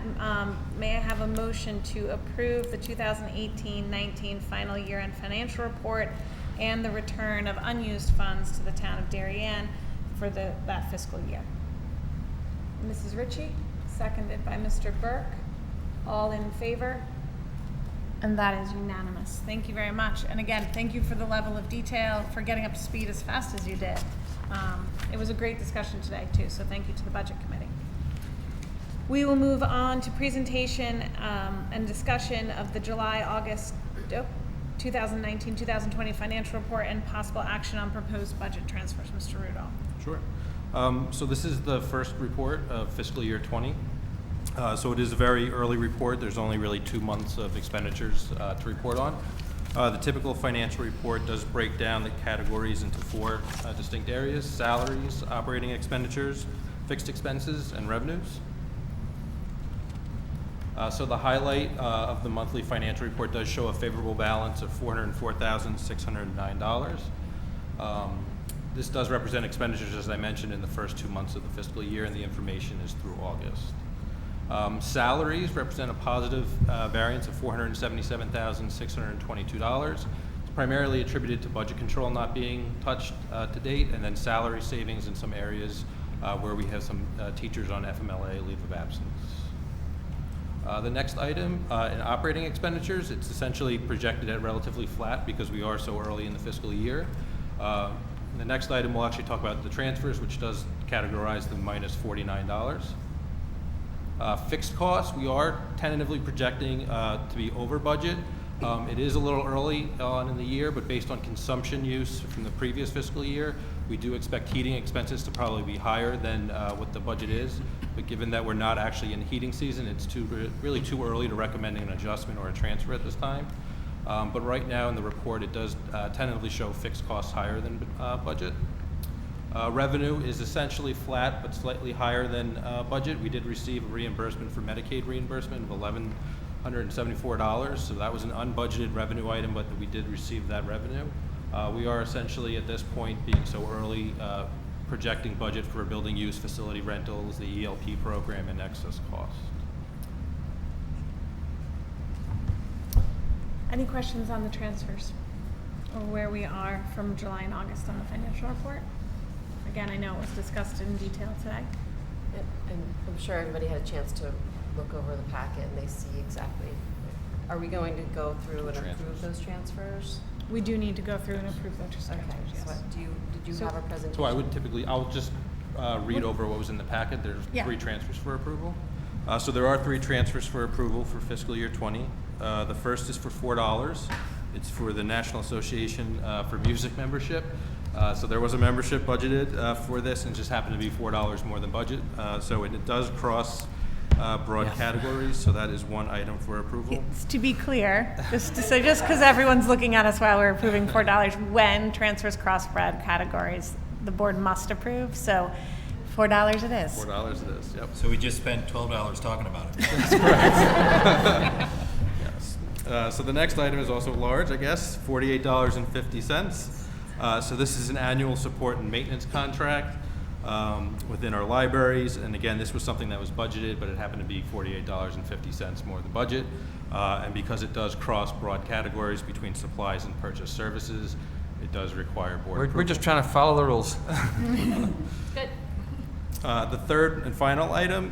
may I have a motion to approve the 2018-19 final year-end financial report and the return of unused funds to the town of Darien for that fiscal year? Mrs. Ritchie, seconded by Mr. Burke. All in favor? And that is unanimous. Thank you very much. And again, thank you for the level of detail, for getting up to speed as fast as you did. It was a great discussion today, too, so thank you to the Budget Committee. We will move on to presentation and discussion of the July-August 2019-2020 financial report and possible action on proposed budget transfers. Mr. Rudolph. Sure. So this is the first report of fiscal year 20. So it is a very early report. There's only really 2 months of expenditures to report on. The typical financial report does break down the categories into 4 distinct areas: salaries, operating expenditures, fixed expenses, and revenues. So the highlight of the monthly financial report does show a favorable balance of $404,609. This does represent expenditures, as I mentioned, in the first 2 months of the fiscal year, and the information is through August. Salaries represent a positive variance of $477,622. It's primarily attributed to budget control not being touched to date, and then salary savings in some areas where we have some teachers on FMLA leave of absence. The next item, in operating expenditures, it's essentially projected at relatively flat because we are so early in the fiscal year. The next item, we'll actually talk about the transfers, which does categorize the minus $49. Fixed costs, we are tentatively projecting to be over budget. It is a little early on in the year, but based on consumption use from the previous fiscal year, we do expect heating expenses to probably be higher than what the budget is. But given that we're not actually in heating season, it's really too early to recommend an adjustment or a transfer at this time. But right now in the report, it does tentatively show fixed costs higher than budget. Revenue is essentially flat, but slightly higher than budget. We did receive a reimbursement for Medicaid reimbursement of $1,174. So that was an unbudgeted revenue item, but we did receive that revenue. We are essentially at this point, being so early, projecting budget for building use, facility rentals, the ELP program, and excess cost. Any questions on the transfers or where we are from July and August on the financial report? Again, I know it was discussed in detail today. And I'm sure everybody had a chance to look over the packet and they see exactly. Are we going to go through and approve those transfers? We do need to go through and approve those transfers, Okay. yes. So did you So- have a presentation? So I would typically, I'll just read over what was in the packet. There's Yeah. 3 transfers for approval. So there are 3 transfers for approval for fiscal year 20. The first is for $4. It's for the National Association for Music membership. So there was a membership budgeted for this, and just happened to be $4 more than budget. So it does cross broad Yeah. categories, so that is one item for approval. To be clear, just because everyone's looking at us while we're approving $4, when transfers cross broad categories, the board must approve, so $4 it is. $4 it is, yep. So we just spent $12 talking about it. Yes. So the next item is also large, I guess, $48.50. So this is an annual support and maintenance contract within our libraries. And again, this was something that was budgeted, but it happened to be $48.50 more than budget. And because it does cross broad categories between supplies and purchase services, it does require board approval. We're just trying to follow the rules. Good. The third and final item,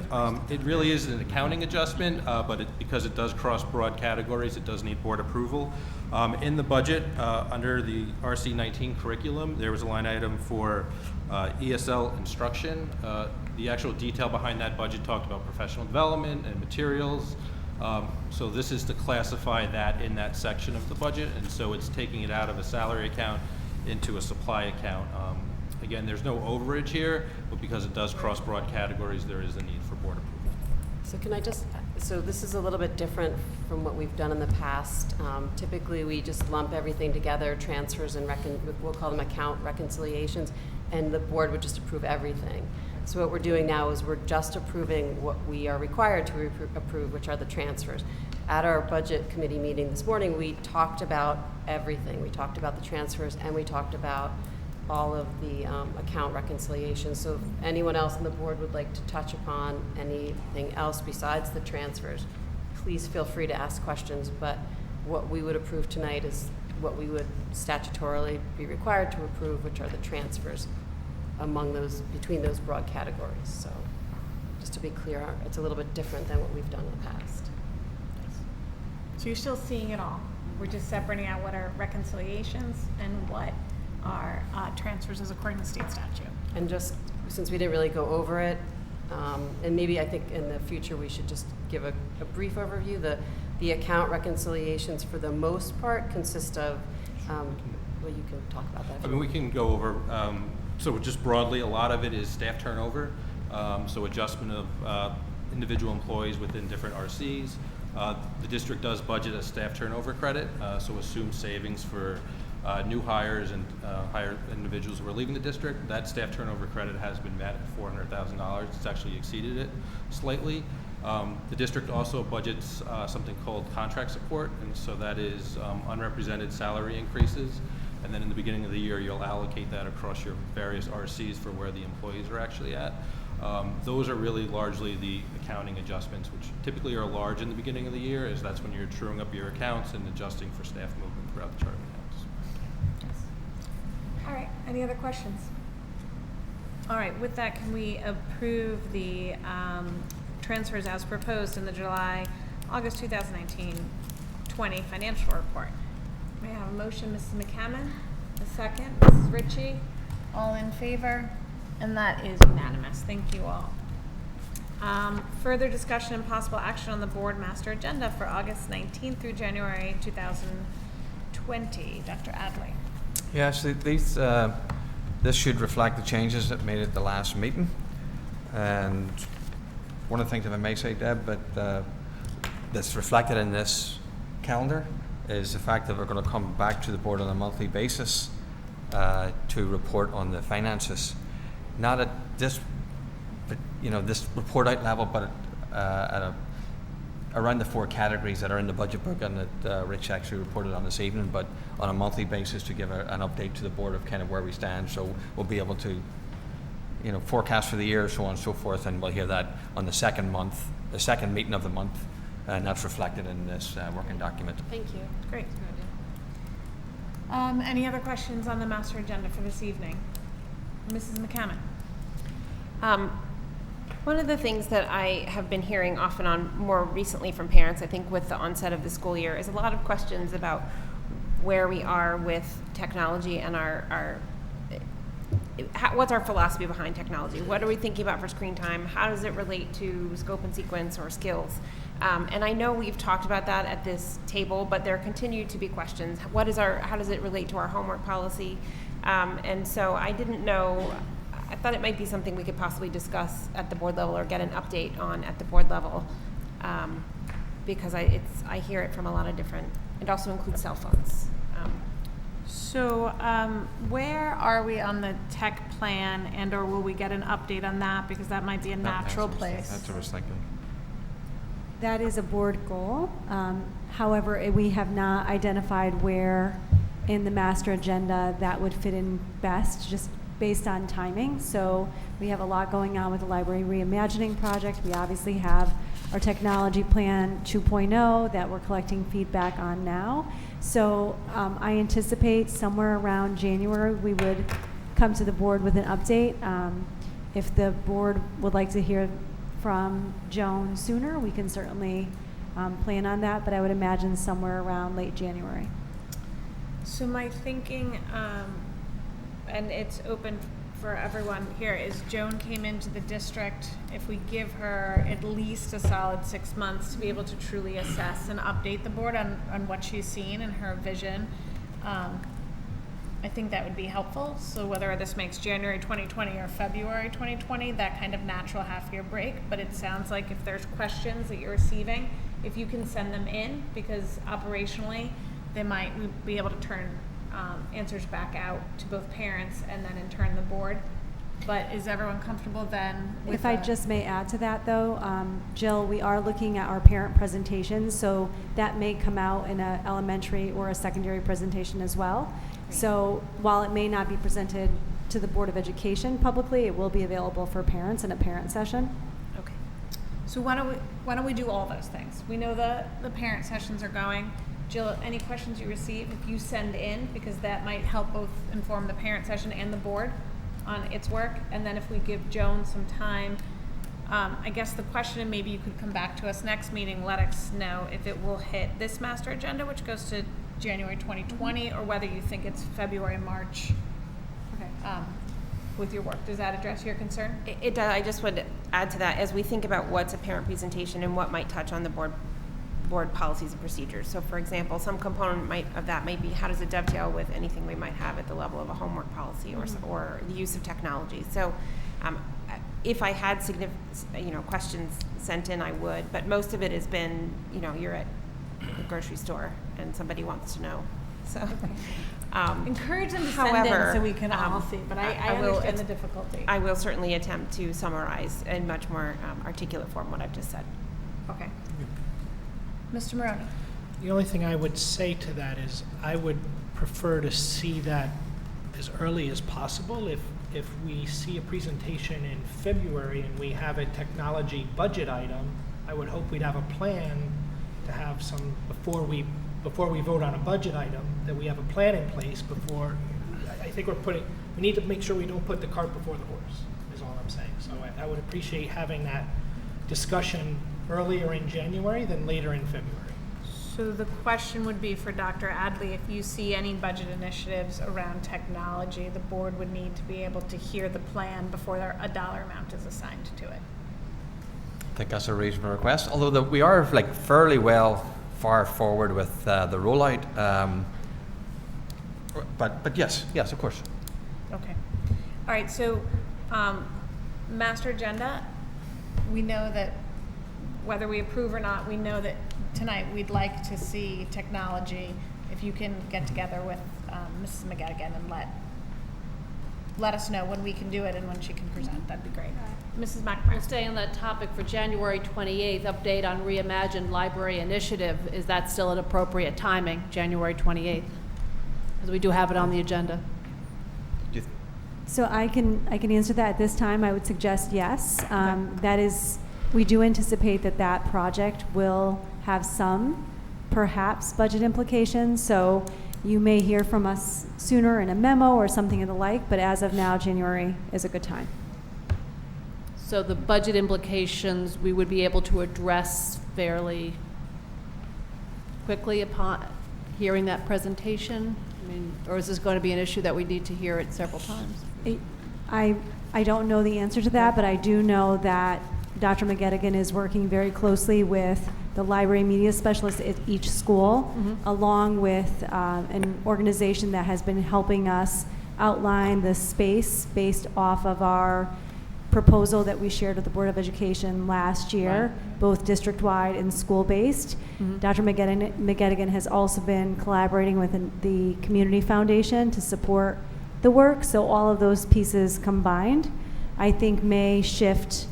it really is an accounting adjustment, but because it does cross broad categories, it does need board approval. In the budget, under the RC19 curriculum, there was a line item for ESL instruction. The actual detail behind that budget talked about professional development and materials. So this is to classify that in that section of the budget, and so it's taking it out of a salary account into a supply account. Again, there's no overage here, but because it does cross broad categories, there is a need for board approval. So can I just, so this is a little bit different from what we've done in the past. Typically, we just lump everything together, transfers and we'll call them account reconciliations, and the board would just approve everything. So what we're doing now is we're just approving what we are required to approve, which are the transfers. At our budget committee meeting this morning, we talked about everything. We talked about the transfers, and we talked about all of the account reconciliations. So if anyone else on the board would like to touch upon anything else besides the transfers, please feel free to ask questions, but what we would approve tonight is what we would statutorily be required to approve, which are the transfers among those, between those broad categories. So just to be clear, it's a little bit different than what we've done in the past. So you're still seeing it all. We're just separating out what are reconciliations and what are transfers as according to state statute. And just, since we didn't really go over it, and maybe I think in the future we should just give a brief overview. The account reconciliations for the most part consist of, well, you can talk about that. I mean, we can go over, so just broadly, a lot of it is staff turnover, so adjustment of individual employees within different RCs. The district does budget a staff turnover credit, so assume savings for new hires and hire individuals who are leaving the district. That staff turnover credit has been met at $400,000. It's actually exceeded it slightly. The district also budgets something called contract support, and so that is unrepresented salary increases. And then in the beginning of the year, you'll allocate that across your various RCs for where the employees are actually at. Those are really largely the accounting adjustments, which typically are large in the beginning of the year, as that's when you're truing up your accounts and adjusting for staff movement throughout the charting accounts. All right, any other questions? All right, with that, can we approve the transfers as proposed in the August 2019-20 financial report? May I have a motion, Mrs. McCammon? A second, Mrs. Ritchie? All in favor? And that is unanimous. Thank you all. Further discussion and possible action on the board master agenda for August 19th through January 2020. Dr. Adley. Yes, this should reflect the changes that made at the last meeting. And one of the things, if I may say, Deb, but that's reflected in this calendar is the fact that we're going to come back to the board on a monthly basis to report on the finances. Not at this, this report out level, but around the 4 categories that are in the budget book and that Rich actually reported on this evening, but on a monthly basis to give an update to the board of kind of where we stand. So we'll be able to, forecast for the year, so on and so forth, and we'll hear that on the second meeting of the month, and that's reflected in this working document. Thank you. Great. Any other questions on the master agenda for this evening? Mrs. McCammon. One of the things that I have been hearing off and on more recently from parents, I think with the onset of the school year, is a lot of questions about where we are with technology and what's our philosophy behind technology? What are we thinking about for screen time? How does it relate to scope and sequence or skills? And I know we've talked about that at this table, but there continue to be questions. How does it relate to our homework policy? And so I didn't know, I thought it might be something we could possibly discuss at the board level or get an update on at the board level, because I hear it from a lot of different. It also includes cell phones. So where are we on the tech plan, and or will we get an update on that, because that might be a natural place? That's what I was thinking. That is a board goal. However, we have not identified where in the master agenda that would fit in best, just based on timing. So we have a lot going on with the library reimagining project. We obviously have our technology plan 2.0 that we're collecting feedback on now. So I anticipate somewhere around January we would come to the board with an update. If the board would like to hear from Joan sooner, we can certainly plan on that, but I would imagine somewhere around late January. So my thinking, and it's open for everyone here, is Joan came into the district. If we give her at least a solid 6 months to be able to truly assess and update the board on what she's seen and her vision, I think that would be helpful. So whether this makes January 2020 or February 2020, that kind of natural half-year break. But it sounds like if there's questions that you're receiving, if you can send them in, because operationally they might be able to turn answers back out to both parents and then in turn the board. But is everyone comfortable then with If I just may add to that though, Jill, we are looking at our parent presentations, so that may come out in an elementary or a secondary presentation as well. So while it may not be presented to the Board of Education publicly, it will be available for parents in a parent session. Okay. So why don't we do all those things? We know the parent sessions are going. Jill, any questions you receive, if you send in, because that might help both inform the parent session and the board on its work. And then if we give Joan some time, I guess the question, and maybe you could come back to us next meeting, let us know if it will hit this master agenda, which goes to January 2020, or whether you think it's February, March. Okay. With your work. Does that address your concern? It does. I just would add to that, as we think about what's a parent presentation and what might touch on the board policies and procedures. So for example, some component of that might be how does it dovetail with anything we might have at the level of a homework policy or the use of technology. So if I had questions sent in, I would, but most of it has been, you're at the grocery store and somebody wants to know. So encourage them to send in so we can all see, but I understand the difficulty. I will certainly attempt to summarize in much more articulate form what I've just said. Okay. Mr. Maroney. The only thing I would say to that is I would prefer to see that as early as possible. If we see a presentation in February and we have a technology budget item, I would hope we'd have a plan to have some, before we vote on a budget item, that we have a plan in place before. I think we need to make sure we don't put the cart before the horse, is all I'm saying. So I would appreciate having that discussion earlier in January than later in February. So the question would be for Dr. Adley, if you see any budget initiatives around technology, the board would need to be able to hear the plan before a dollar amount is assigned to it. I think that's a reasonable request, although we are fairly far forward with the rollout. But yes, of course. Okay. All right, so master agenda, we know that whether we approve or not, we know that tonight we'd like to see technology. If you can get together with Mrs. McGettigan and let us know when we can do it and when she can present, that'd be great. Mrs. We'll McNamara. stay on that topic for January 28th, update on Reimagined Library Initiative. Is that still an appropriate timing, January 28th? Because we do have it on the agenda. So I can answer that at this time. I would suggest yes. That is, we do anticipate that project will have some, perhaps, budget implications. So you may hear from us sooner in a memo or something of the like, but as of now, January is a good time. So the budget implications we would be able to address fairly quickly upon hearing that presentation? I mean, or is this going to be an issue that we need to hear it several times? I don't know the answer to that, but I do know that Dr. McGettigan is working very closely with the library media specialist at each school, along with an organization that has been helping us outline the space based off of our proposal that we shared with the Board of Education last year, both district-wide and school-based. Dr. McGettigan has also been collaborating with the Community Foundation to support the work, so all of those pieces combined, I think may shift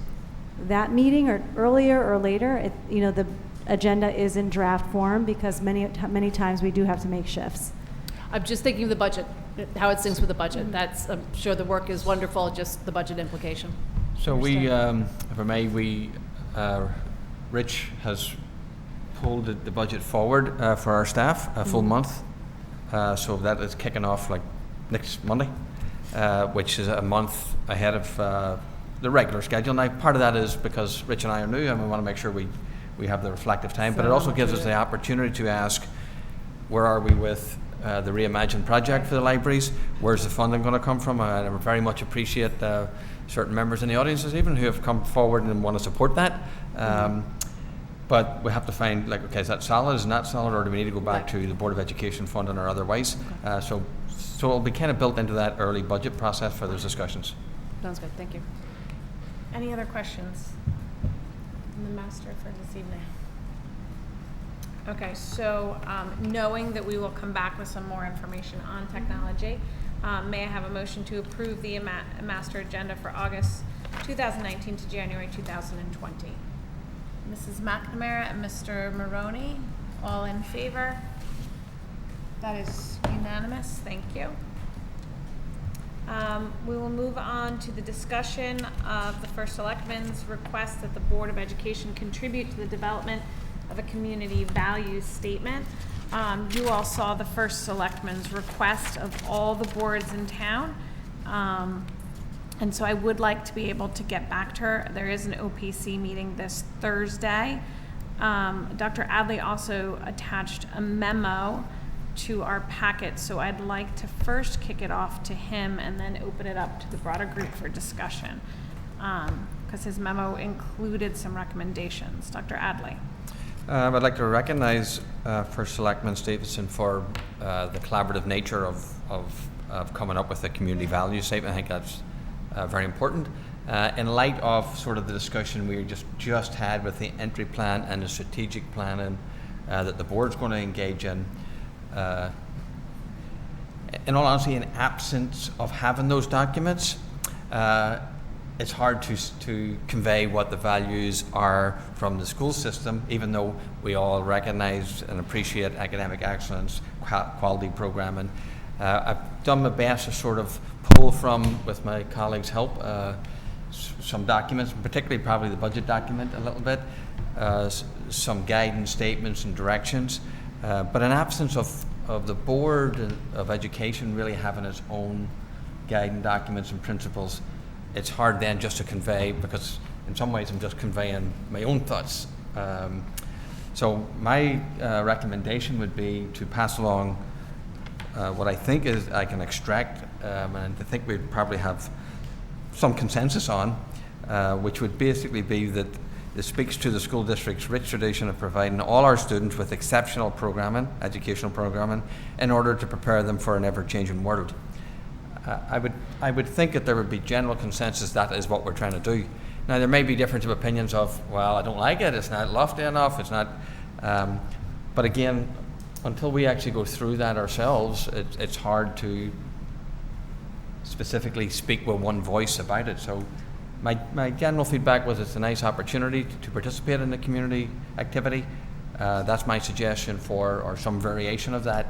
that meeting or earlier or later. The agenda is in draft form because many times we do have to make shifts. I'm just thinking of the budget, how it syncs with the budget. That's, I'm sure the work is wonderful, just the budget implication. So we, if I may, Rich has pulled the budget forward for our staff a full month. So that is kicking off like next Monday, which is a month ahead of the regular schedule. Now, part of that is because Rich and I are new and we want to make sure we have the reflective time, but it also gives us the opportunity to ask, where are we with the Reimagine project for the libraries? Where's the funding going to come from? I very much appreciate certain members in the audiences even who have come forward and want to support that. But we have to find, like, okay, is that solid, is it not solid, or do we need to go back to the Board of Education funding or otherwise? So it'll be kind of built into that early budget process for those discussions. Sounds good, thank you. Any other questions from the master for this evening? Okay, so knowing that we will come back with some more information on technology, may I have a motion to approve the master agenda for August 2019 to January 2020? Mrs. McNamara and Mr. Maroney, all in favor? That is unanimous, thank you. We will move on to the discussion of the First Selectman's request that the Board of Education contribute to the development of a community values statement. You all saw the First Selectman's request of all the boards in town. And so I would like to be able to get back to her. There is an OPC meeting this Thursday. Dr. Adley also attached a memo to our packet, so I'd like to first kick it off to him and then open it up to the broader group for discussion, because his memo included some recommendations. Dr. Adley. I'd like to recognize First Selectman Stevenson for the collaborative nature of coming up with a community value statement. I think that's very important. In light of sort of the discussion we just had with the entry plan and the strategic planning that the board's going to engage in all honesty, in absence of having those documents, it's hard to convey what the values are from the school system, even though we all recognize and appreciate academic excellence, quality programming. I've done my best to sort of pull from, with my colleagues' help, some documents, particularly probably the budget document a little bit, some guidance statements and directions. But in absence of the Board of Education really having its own guiding documents and principles, it's hard then just to convey, because in some ways I'm just conveying my own thoughts. So my recommendation would be to pass along what I think is I can extract, and I think we'd probably have some consensus on, which would basically be that it speaks to the school district's rich tradition of providing all our students with exceptional programming, educational programming, in order to prepare them for an ever-changing world. I would think that there would be general consensus that is what we're trying to do. Now, there may be difference of opinions of, well, I don't like it, it's not lofty enough, it's not, but again, until we actually go through that ourselves, it's hard to specifically speak with one voice about it. So my general feedback was it's a nice opportunity to participate in the community activity. That's my suggestion for, or some variation of that.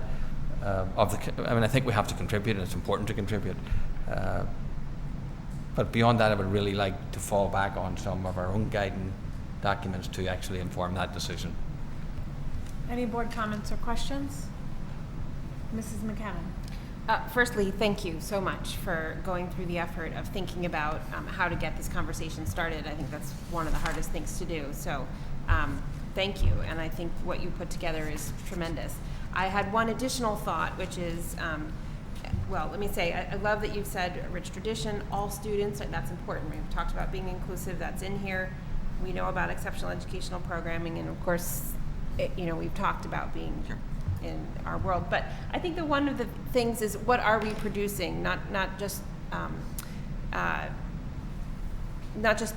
I think we have to contribute, and it's important to contribute. But beyond that, I would really like to fall back on some of our own guiding documents to actually inform that decision. Any board comments or questions? Mrs. McCammon. Firstly, thank you so much for going through the effort of thinking about how to get this conversation started. I think that's one of the hardest things to do. So thank you, and I think what you put together is tremendous. I had one additional thought, which is, well, let me say, I love that you've said rich tradition, all students, that's important. We've talked about being inclusive, that's in here. We know about exceptional educational programming, and of course, we've talked about being in our world. But I think that one of the things is, what are we producing? Not just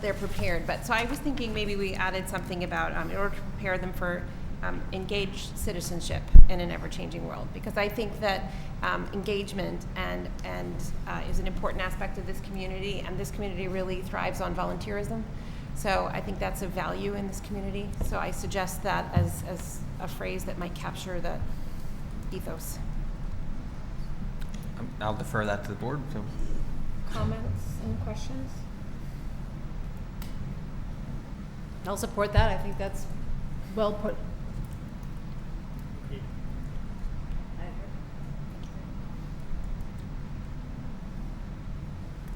they're prepared, but so I was thinking maybe we added something about in order to prepare them for engaged citizenship in an ever-changing world, because I think that engagement and is an important aspect of this community, and this community really thrives on volunteerism. So I think that's a value in this community. So I suggest that as a phrase that might capture the ethos. I'll defer that to the board. So. Comments and questions? I'll support that. I think that's well put.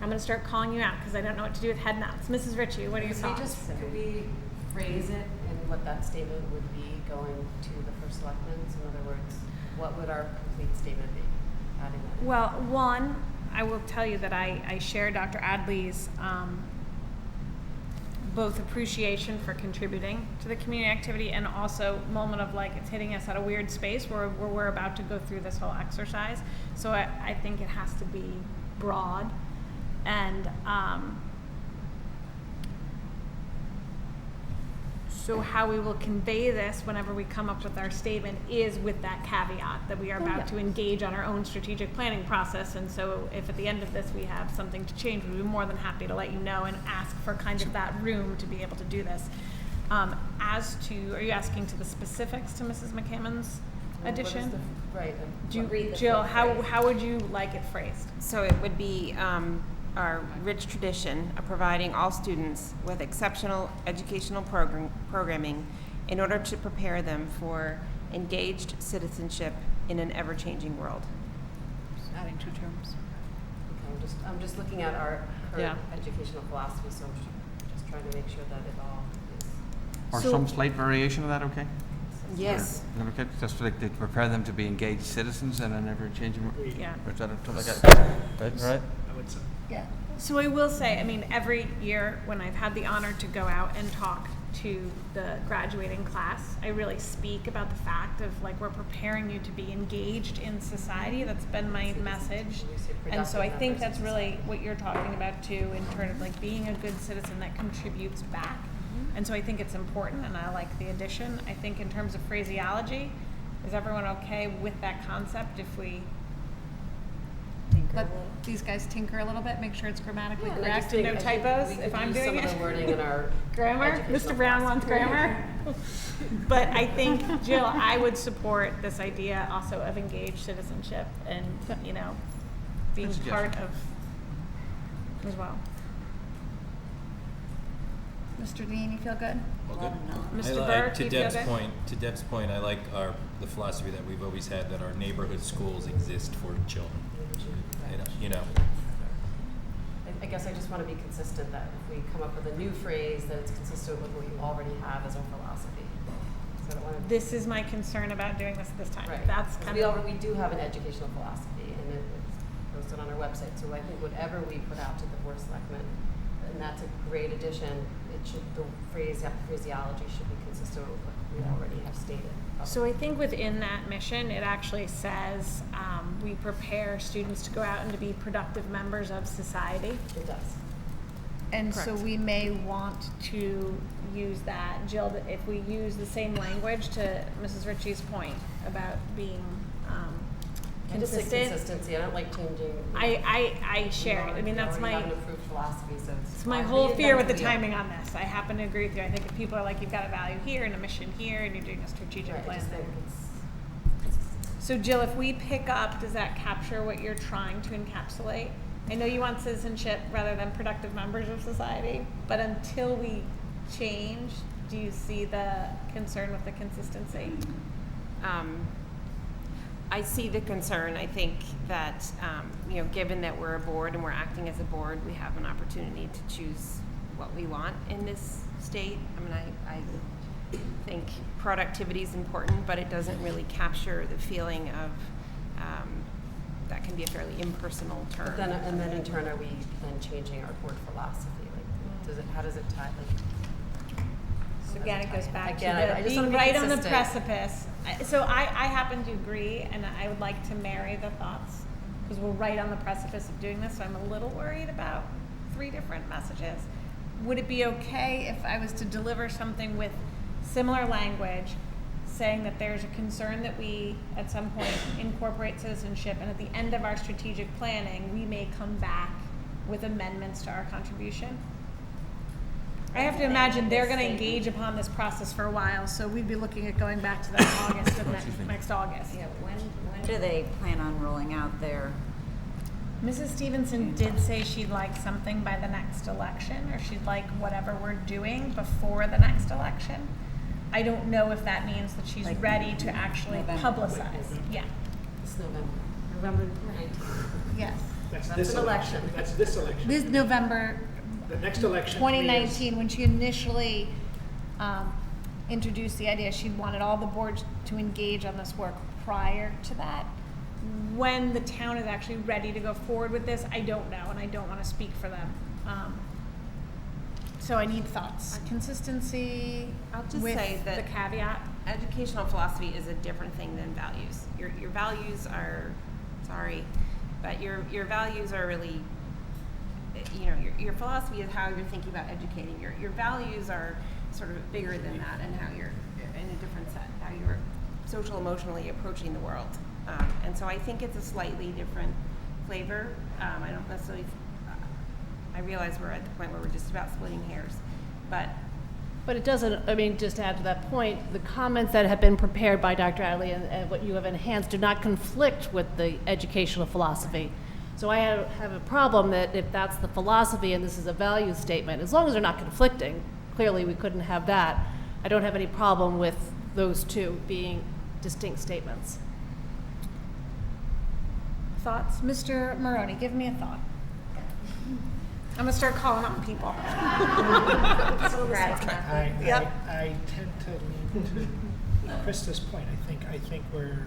I'm going to start calling you out because I don't know what to do with head nods. Mrs. Ritchie, what are your thoughts? Could we phrase it and what that statement would be going to the first selectman? So in other words, what would our complete statement be? Adding that in. Well, one, I will tell you that I share Dr. Adley's both appreciation for contributing to the community activity and also moment of like it's hitting us at a weird space where we're about to go through this whole exercise. So I think it has to be broad. And so how we will convey this whenever we come up with our statement is with that caveat that we are about to engage on our own strategic planning process. And so if at the end of this we have something to change, we'd be more than happy to let you know and ask for kind of that room to be able to do this. As to, are you asking to the specifics to Mrs. McCammon's addition? Right. Jill, how would you like it phrased? So it would be our rich tradition of providing all students with exceptional educational programming in order to prepare them for engaged citizenship in an ever-changing world. Adding two terms. Okay, I'm just looking at our current educational philosophy, so I'm just trying to make sure that it all is. Or So- some slight variation of that, okay? Yes. Is that okay? Just to, like, to prepare them to be engaged citizens in an ever-changing world? Yeah. Or is that something like that? Right? I would say. Yeah. So I will say, I mean, every year when I've had the honor to go out and talk to the graduating class, I really speak about the fact of like we're preparing you to be engaged in society. That's been my message. And so I think that's really what you're talking about too, in terms of like being a good citizen that contributes back. And so I think it's important, and I like the addition. I think in terms of phraseology, is everyone okay with that concept if we let these guys tinker a little bit, make sure it's grammatically correct and no typos if I'm doing it? Some of the wording in our Grammar? educational Mr. Brown wants philosophy. grammar? But I think, Jill, I would support this idea also of engaged citizenship and, you know, being Good part suggestion. of as well. Mr. Dean, you feel good? Well, good. Mr. I Burke, to you feel Deb's good? point, I like the philosophy that we've always had, that our neighborhood schools exist for children. You know. I guess I just want to be consistent that if we come up with a new phrase, that it's consistent with what you already have as our philosophy. So I don't want to. This is my concern about doing this time. Right. That's 'Cause kind we of. already do have an educational philosophy, and it's posted on our website. So I think whatever we put out to the board of selectmen, and that's a great addition. The phraseology should be consistent with what we already have stated. So I think within that mission, it actually says we prepare students to go out and to be productive members of society. It does. And so we may want to use that, Jill, that if we use the same language to Mrs. Ritchie's point about being I just say consistent. consistency. I don't like changing. I share it. I mean, that's We my. already have an approved philosophy, so It's my whole fear with the timing on this. I happen to agree with you. I think if people are like, you've got a value here and a mission here, and you're doing a strategic Right, I plan. just think it's. So Jill, if we pick up, does that capture what you're trying to encapsulate? I know you want citizenship rather than productive members of society, but until we change, do you see the concern with the consistency? I see the concern. I think that, given that we're a board and we're acting as a board, we have an opportunity to choose what we want in this state. I mean, I think productivity is important, but it doesn't really capture the feeling of, that can be a fairly impersonal term. But then, and then in turn, are we then changing our board philosophy? Like, how does it tie? Like, So again, it goes back Again, to I the just wanna being be right on the consistent. precipice. So I happen to agree, and I would like to marry the thoughts, because we're right on the precipice of doing this, so I'm a little worried about 3 different messages. Would it be okay if I was to deliver something with similar language, saying that there's a concern that we, at some point, incorporate citizenship, and at the end of our strategic planning, we may come back with amendments to our contribution? I have to imagine they're gonna engage upon this process for a while, so we'd be looking at going back to that August of next August. Yeah, when do they plan on rolling out their, Mrs. Stevenson did say she'd like something by the next election, or she'd like whatever we're doing before the next election. I don't know if that means that she's Like ready to actually November. publicize. Yeah, It's November 19th. yes. That's That's this an election. That's this election. This November The next election. 3 years. 2019, when she initially introduced the idea, she wanted all the boards to engage on this work prior to that. When the town is actually ready to go forward with this, I don't know, and I don't want to speak for them. So I need thoughts. Consistency I'll just with say that the caveat. educational philosophy is a different thing than values. Your values are, sorry, but your values are really, you know, your philosophy is how you're thinking about educating. Your values are sort of bigger than that, and how you're in a different set, how you're social emotionally approaching the world. And so I think it's a slightly different flavor. I don't necessarily, I realize we're at the point where we're just about splitting hairs, but But it doesn't, I mean, just to add to that point, the comments that have been prepared by Dr. Adley and what you have enhanced do not conflict with the educational philosophy. So I have a problem that if that's the philosophy and this is a value statement, as long as they're not conflicting, clearly we couldn't have that. I don't have any problem with those two being distinct statements. Thoughts? Mr. Maroney, give me a thought. I'm gonna start calling on people. I tend to lean to Krista's point. I think we're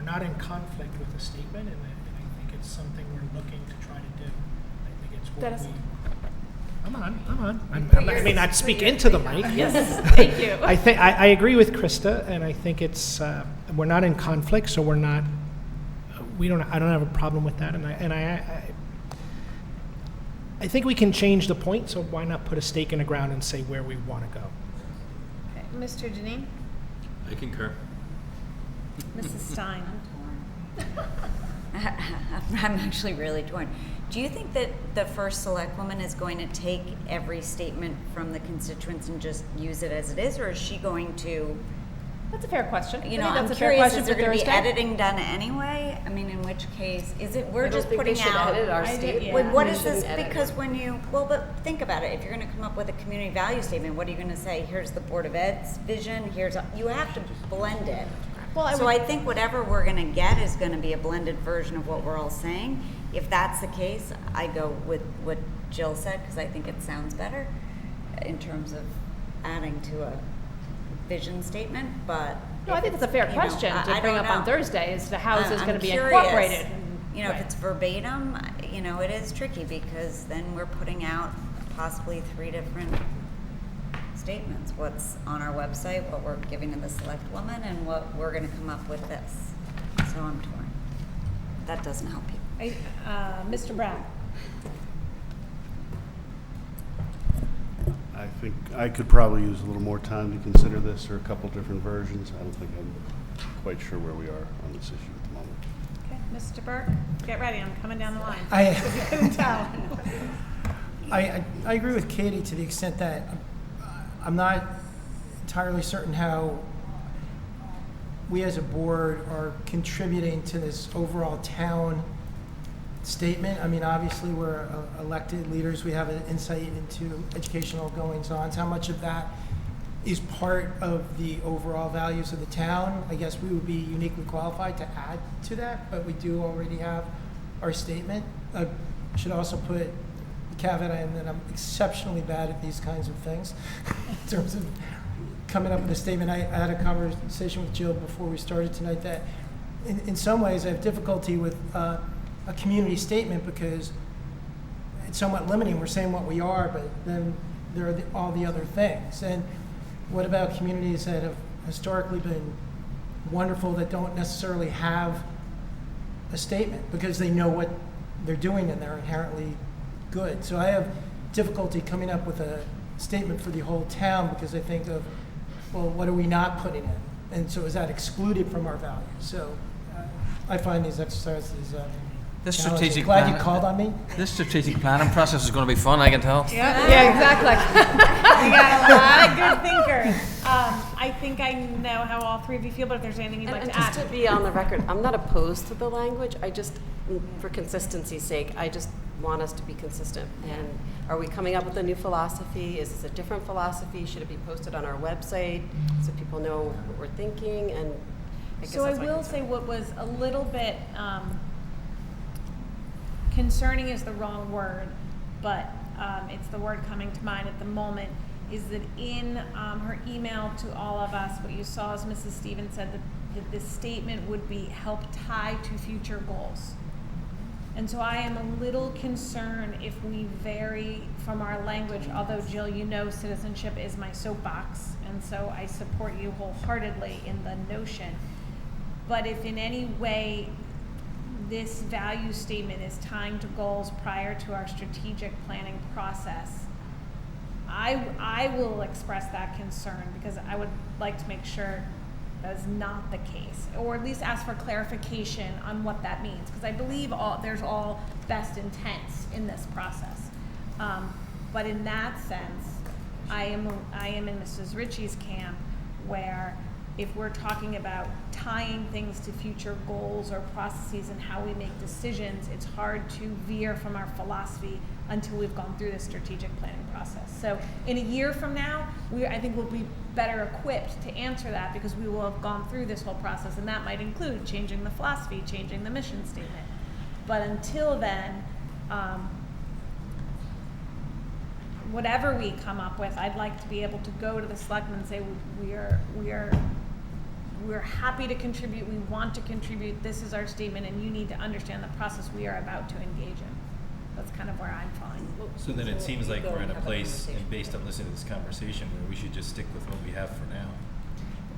not in conflict with the statement, and I think it's something we're looking to try to do. I think it's what Dennis? I'm on. I mean, not speak into the mic. Yes, thank you. I agree with Krista, and I think it's we're not in conflict, so we're not. I don't have a problem with that, and I think we can change the point. So why not put a stake in the ground and say where we want to go? Okay. Mr. Janine? I concur. Mrs. Stein? I'm actually really torn. Do you think that the first select woman is going to take every statement from the constituents and just use it as it is, or is she going to, That's a fair question. you I know, think I'm that's a fair curious, question is there for going to be Thursday. editing done anyway? I mean, in which case, is it, we're I don't just think we putting should out. edit our I did- statement. yeah. Wait, what We is this? shouldn't edit Because it. when you, well, but think about it. If you're going to come up with a community value statement, what are you going to say? Here's the Board of Ed's vision. You have to blend it. Well, So I think whatever we're going to get is going to be a blended version of what we're all saying. If that's the case, I go with what Jill said, because I think it sounds better in terms of adding to a vision statement. But No, I if think it's a it's, fair you know, question I to bring don't up on know. Thursday as to how is this I'm going to be curious. incorporated. You know, Right. if it's verbatim, you know, it is tricky because then we're putting out possibly 3 different statements. What's on our website, what we're giving to the select woman, and what we're going to come up with this. So I'm torn. That doesn't help you. Mr. Brown? I think I could probably use a little more time to consider this, or a couple different versions. I don't think I'm quite sure where we are on this issue at the moment. Okay, Mr. Burke, get ready, I'm coming down the line. I Couldn't tell. agree with Katie to the extent that I'm not entirely certain how we as a board are contributing to this overall town statement. I mean, obviously, we're elected leaders. We have an insight into educational goings-ons. How much of that is part of the overall values of the town? I guess we would be uniquely qualified to add to that, but we do already have our statement. I should also put the caveat in that I'm exceptionally bad at these kinds of things in terms of coming up with a statement. I had a conversation with Jill before we started tonight that in some ways I have difficulty with a community statement because it's somewhat limiting. We're saying what we are, but then there are all the other things. And what about communities that have historically been wonderful that don't necessarily have a statement because they know what they're doing and they're inherently good? So I have difficulty coming up with a statement for the whole town because I think of, well, what are we not putting in? And so is that excluded from our values? So I find these exercises This challenging. strategic Glad plan, you called on me. This strategic planning process is going to be fun, I can tell. Yeah, exactly. We got a lot of good thinkers. I think I know how all three of you feel, but if there's anything you'd like And to just add. to be on the record, I'm not opposed to the language. I just, for consistency's sake, I just want us to be consistent. And are we coming up with a new philosophy? Is this a different philosophy? Should it be posted on our website so people know what we're thinking? And I guess So I that's my will concern. say what was a little bit concerning is the wrong word, but it's the word coming to mind at the moment, is that in her email to all of us, what you saw is Mrs. Stevens said that this statement would be help tie to future goals. And so I am a little concerned if we vary from our language, although Jill, you know citizenship is my soapbox, and so I support you wholeheartedly in the notion. But if in any way this value statement is tying to goals prior to our strategic planning process, I will express that concern because I would like to make sure that is not the case, or at least ask for clarification on what that means, because I believe there's all best intents in this process. But in that sense, I am in Mrs. Ritchie's camp, where if we're talking about tying things to future goals or processes and how we make decisions, it's hard to veer from our philosophy until we've gone through the strategic planning process. So in a year from now, I think we'll be better equipped to answer that because we will have gone through this whole process, and that might include changing the philosophy, changing the mission statement. But until then, whatever we come up with, I'd like to be able to go to the selectmen and say, we're happy to contribute, we want to contribute, this is our statement, and you need to understand the process we are about to engage in. That's kind of where I'm falling. So then it seems like we're in a place, and based on listening to this conversation, where we should just stick with what we have for now.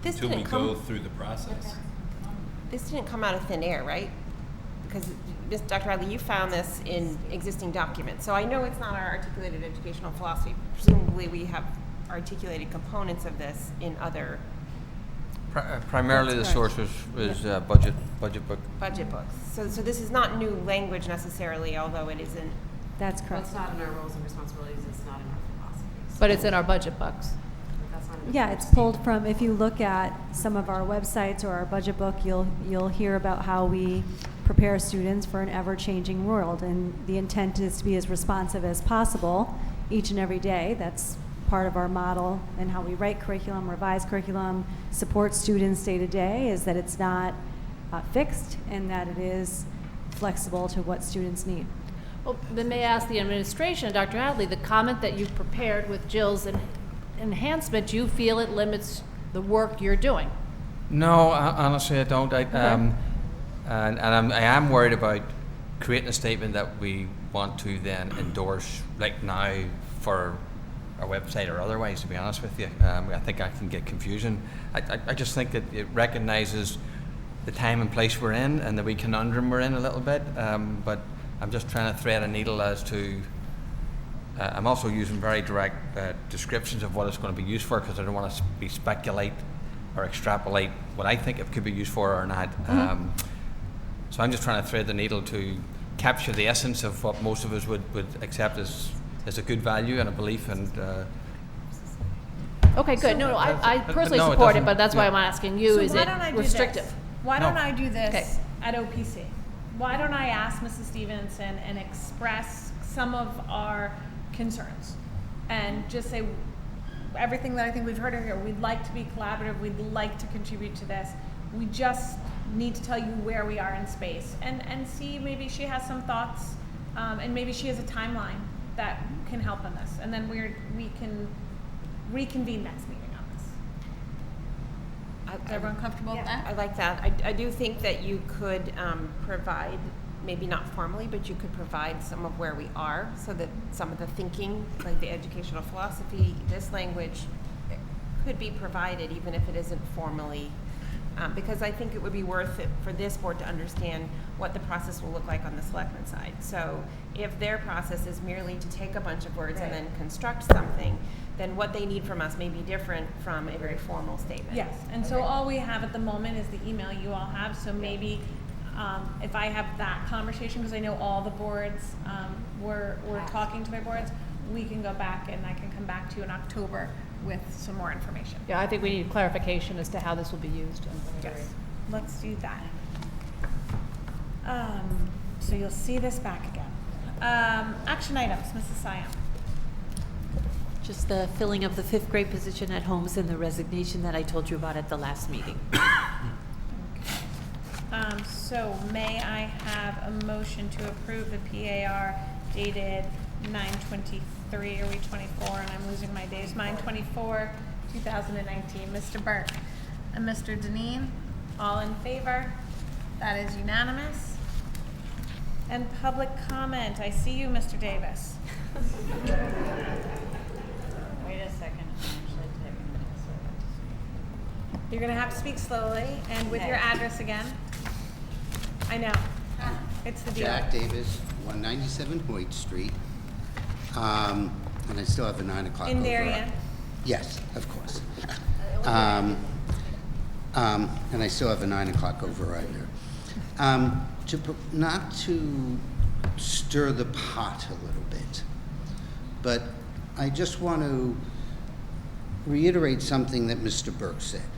This Until we didn't go come, through the process. this didn't come out of thin air, right? Because Dr. Adley, you found this in existing documents. So I know it's not our articulated educational philosophy. Presumably we have articulated components of this in other Primarily the That's source was budget book. budget books. So this is not new language necessarily, although it isn't. That's Well, correct. it's not in our roles and responsibilities, it's not in our philosophies. But it's in our budget books. That's not in the Yeah, it's philosophy. pulled from, if you look at some of our websites or our budget book, you'll hear about how we prepare students for an ever-changing world. And the intent is to be as responsive as possible each and every day. That's part of our model and how we write curriculum, revise curriculum, support students day to day, is that it's not fixed and that it is flexible to what students need. Well, then may I ask the administration, Dr. Adley, the comment that you've prepared with Jill's enhancement, do you feel it limits the work you're doing? No, honestly, I don't. I am worried about creating a statement that we want to then endorse, like now, for our website or otherwise, to be honest with you. I think I can get confusion. I just think that it recognizes the time and place we're in and the wee conundrum we're in a little bit, but I'm just trying to thread a needle as to, I'm also using very direct descriptions of what it's going to be used for, because I don't want to speculate or extrapolate what I think it could be used for or not. So I'm just trying to thread the needle to capture the essence of what most of us would accept as a good value and a belief, and Okay, good. No, I but personally no, it support it, doesn't- but that's why yeah. I'm asking you, So is why it don't I do restrictive? this? Why don't No. I do this Okay. at OPC? Why don't I ask Mrs. Stevenson and express some of our concerns and just say everything that I think we've heard here, we'd like to be collaborative, we'd like to contribute to this. We just need to tell you where we are in space and see, maybe she has some thoughts, and maybe she has a timeline that can help in this. And then we can reconvene next meeting on this. Is everyone comfortable with that? I like that. I do think that you could provide maybe not formally, but you could provide some of where we are, so that some of the thinking, like the educational philosophy, this language, could be provided even if it isn't formally, because I think it would be worth it for this board to understand what the process will look like on the selectmen side. So if their process is merely to take a bunch of words and then construct something, then what they need from us may be different from a very formal statement. Yes, and so all we have at the moment is the email you all have, so maybe if I have that conversation, because I know all the boards were talking to my boards, we can go back and I can come back to you in October with some more information. Yeah, I think we need clarification as to how this will be used. Yes, let's do that. So you'll see this back again. Action items, Mrs. Siam. Just the filling of the 5th grade position at Holmes and the resignation that I told you about at the last meeting. So may I have a motion to approve the PAR dated 9/23, are we 24? And I'm losing my days. 9/24, 2019. Mr. Burke and Mr. Deneen, all in favor? That is unanimous. And public comment. I see you, Mr. Davis. Wait a second, I'm actually taking this. You're going to have to speak slowly and with your address again. I know. It's the deal. Jack Davis, 197 Hoyt Street. And I still have a 9 o'clock In override. Darien. Yes, of course. And I still have a 9 o'clock override there. Not to stir the pot a little bit, but I just want to reiterate something that Mr. Burke said.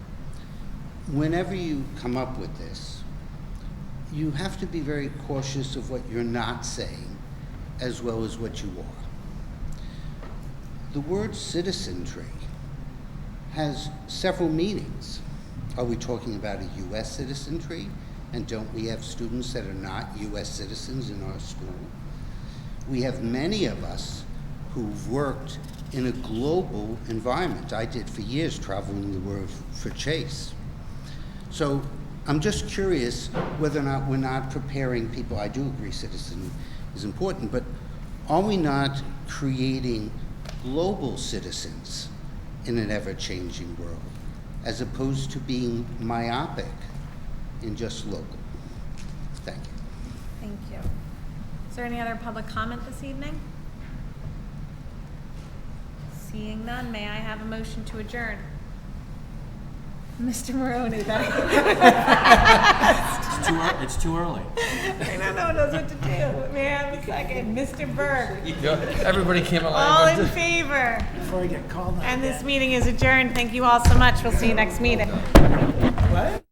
Whenever you come up with this, you have to be very cautious of what you're not saying as well as what you are. The word citizenry has several meanings. Are we talking about a U.S. citizenry? And don't we have students that are not U.S. citizens in our school? We have many of us who've worked in a global environment. I did for years traveling the world for Chase. So I'm just curious whether or not we're not preparing people. I do agree citizen is important, but are we not creating global citizens in an ever-changing world, as opposed to being myopic in just local? Thank you. Thank you. Is there any other public comment this evening? Seeing none, may I have a motion to adjourn? Mr. Maroney, It's too early. I don't know knows what to do. May I have a second? Mr. Berg. Everybody came alive. All in favor? Before I get called on. And this meeting is adjourned. Thank you all so much. We'll see you next meeting. What?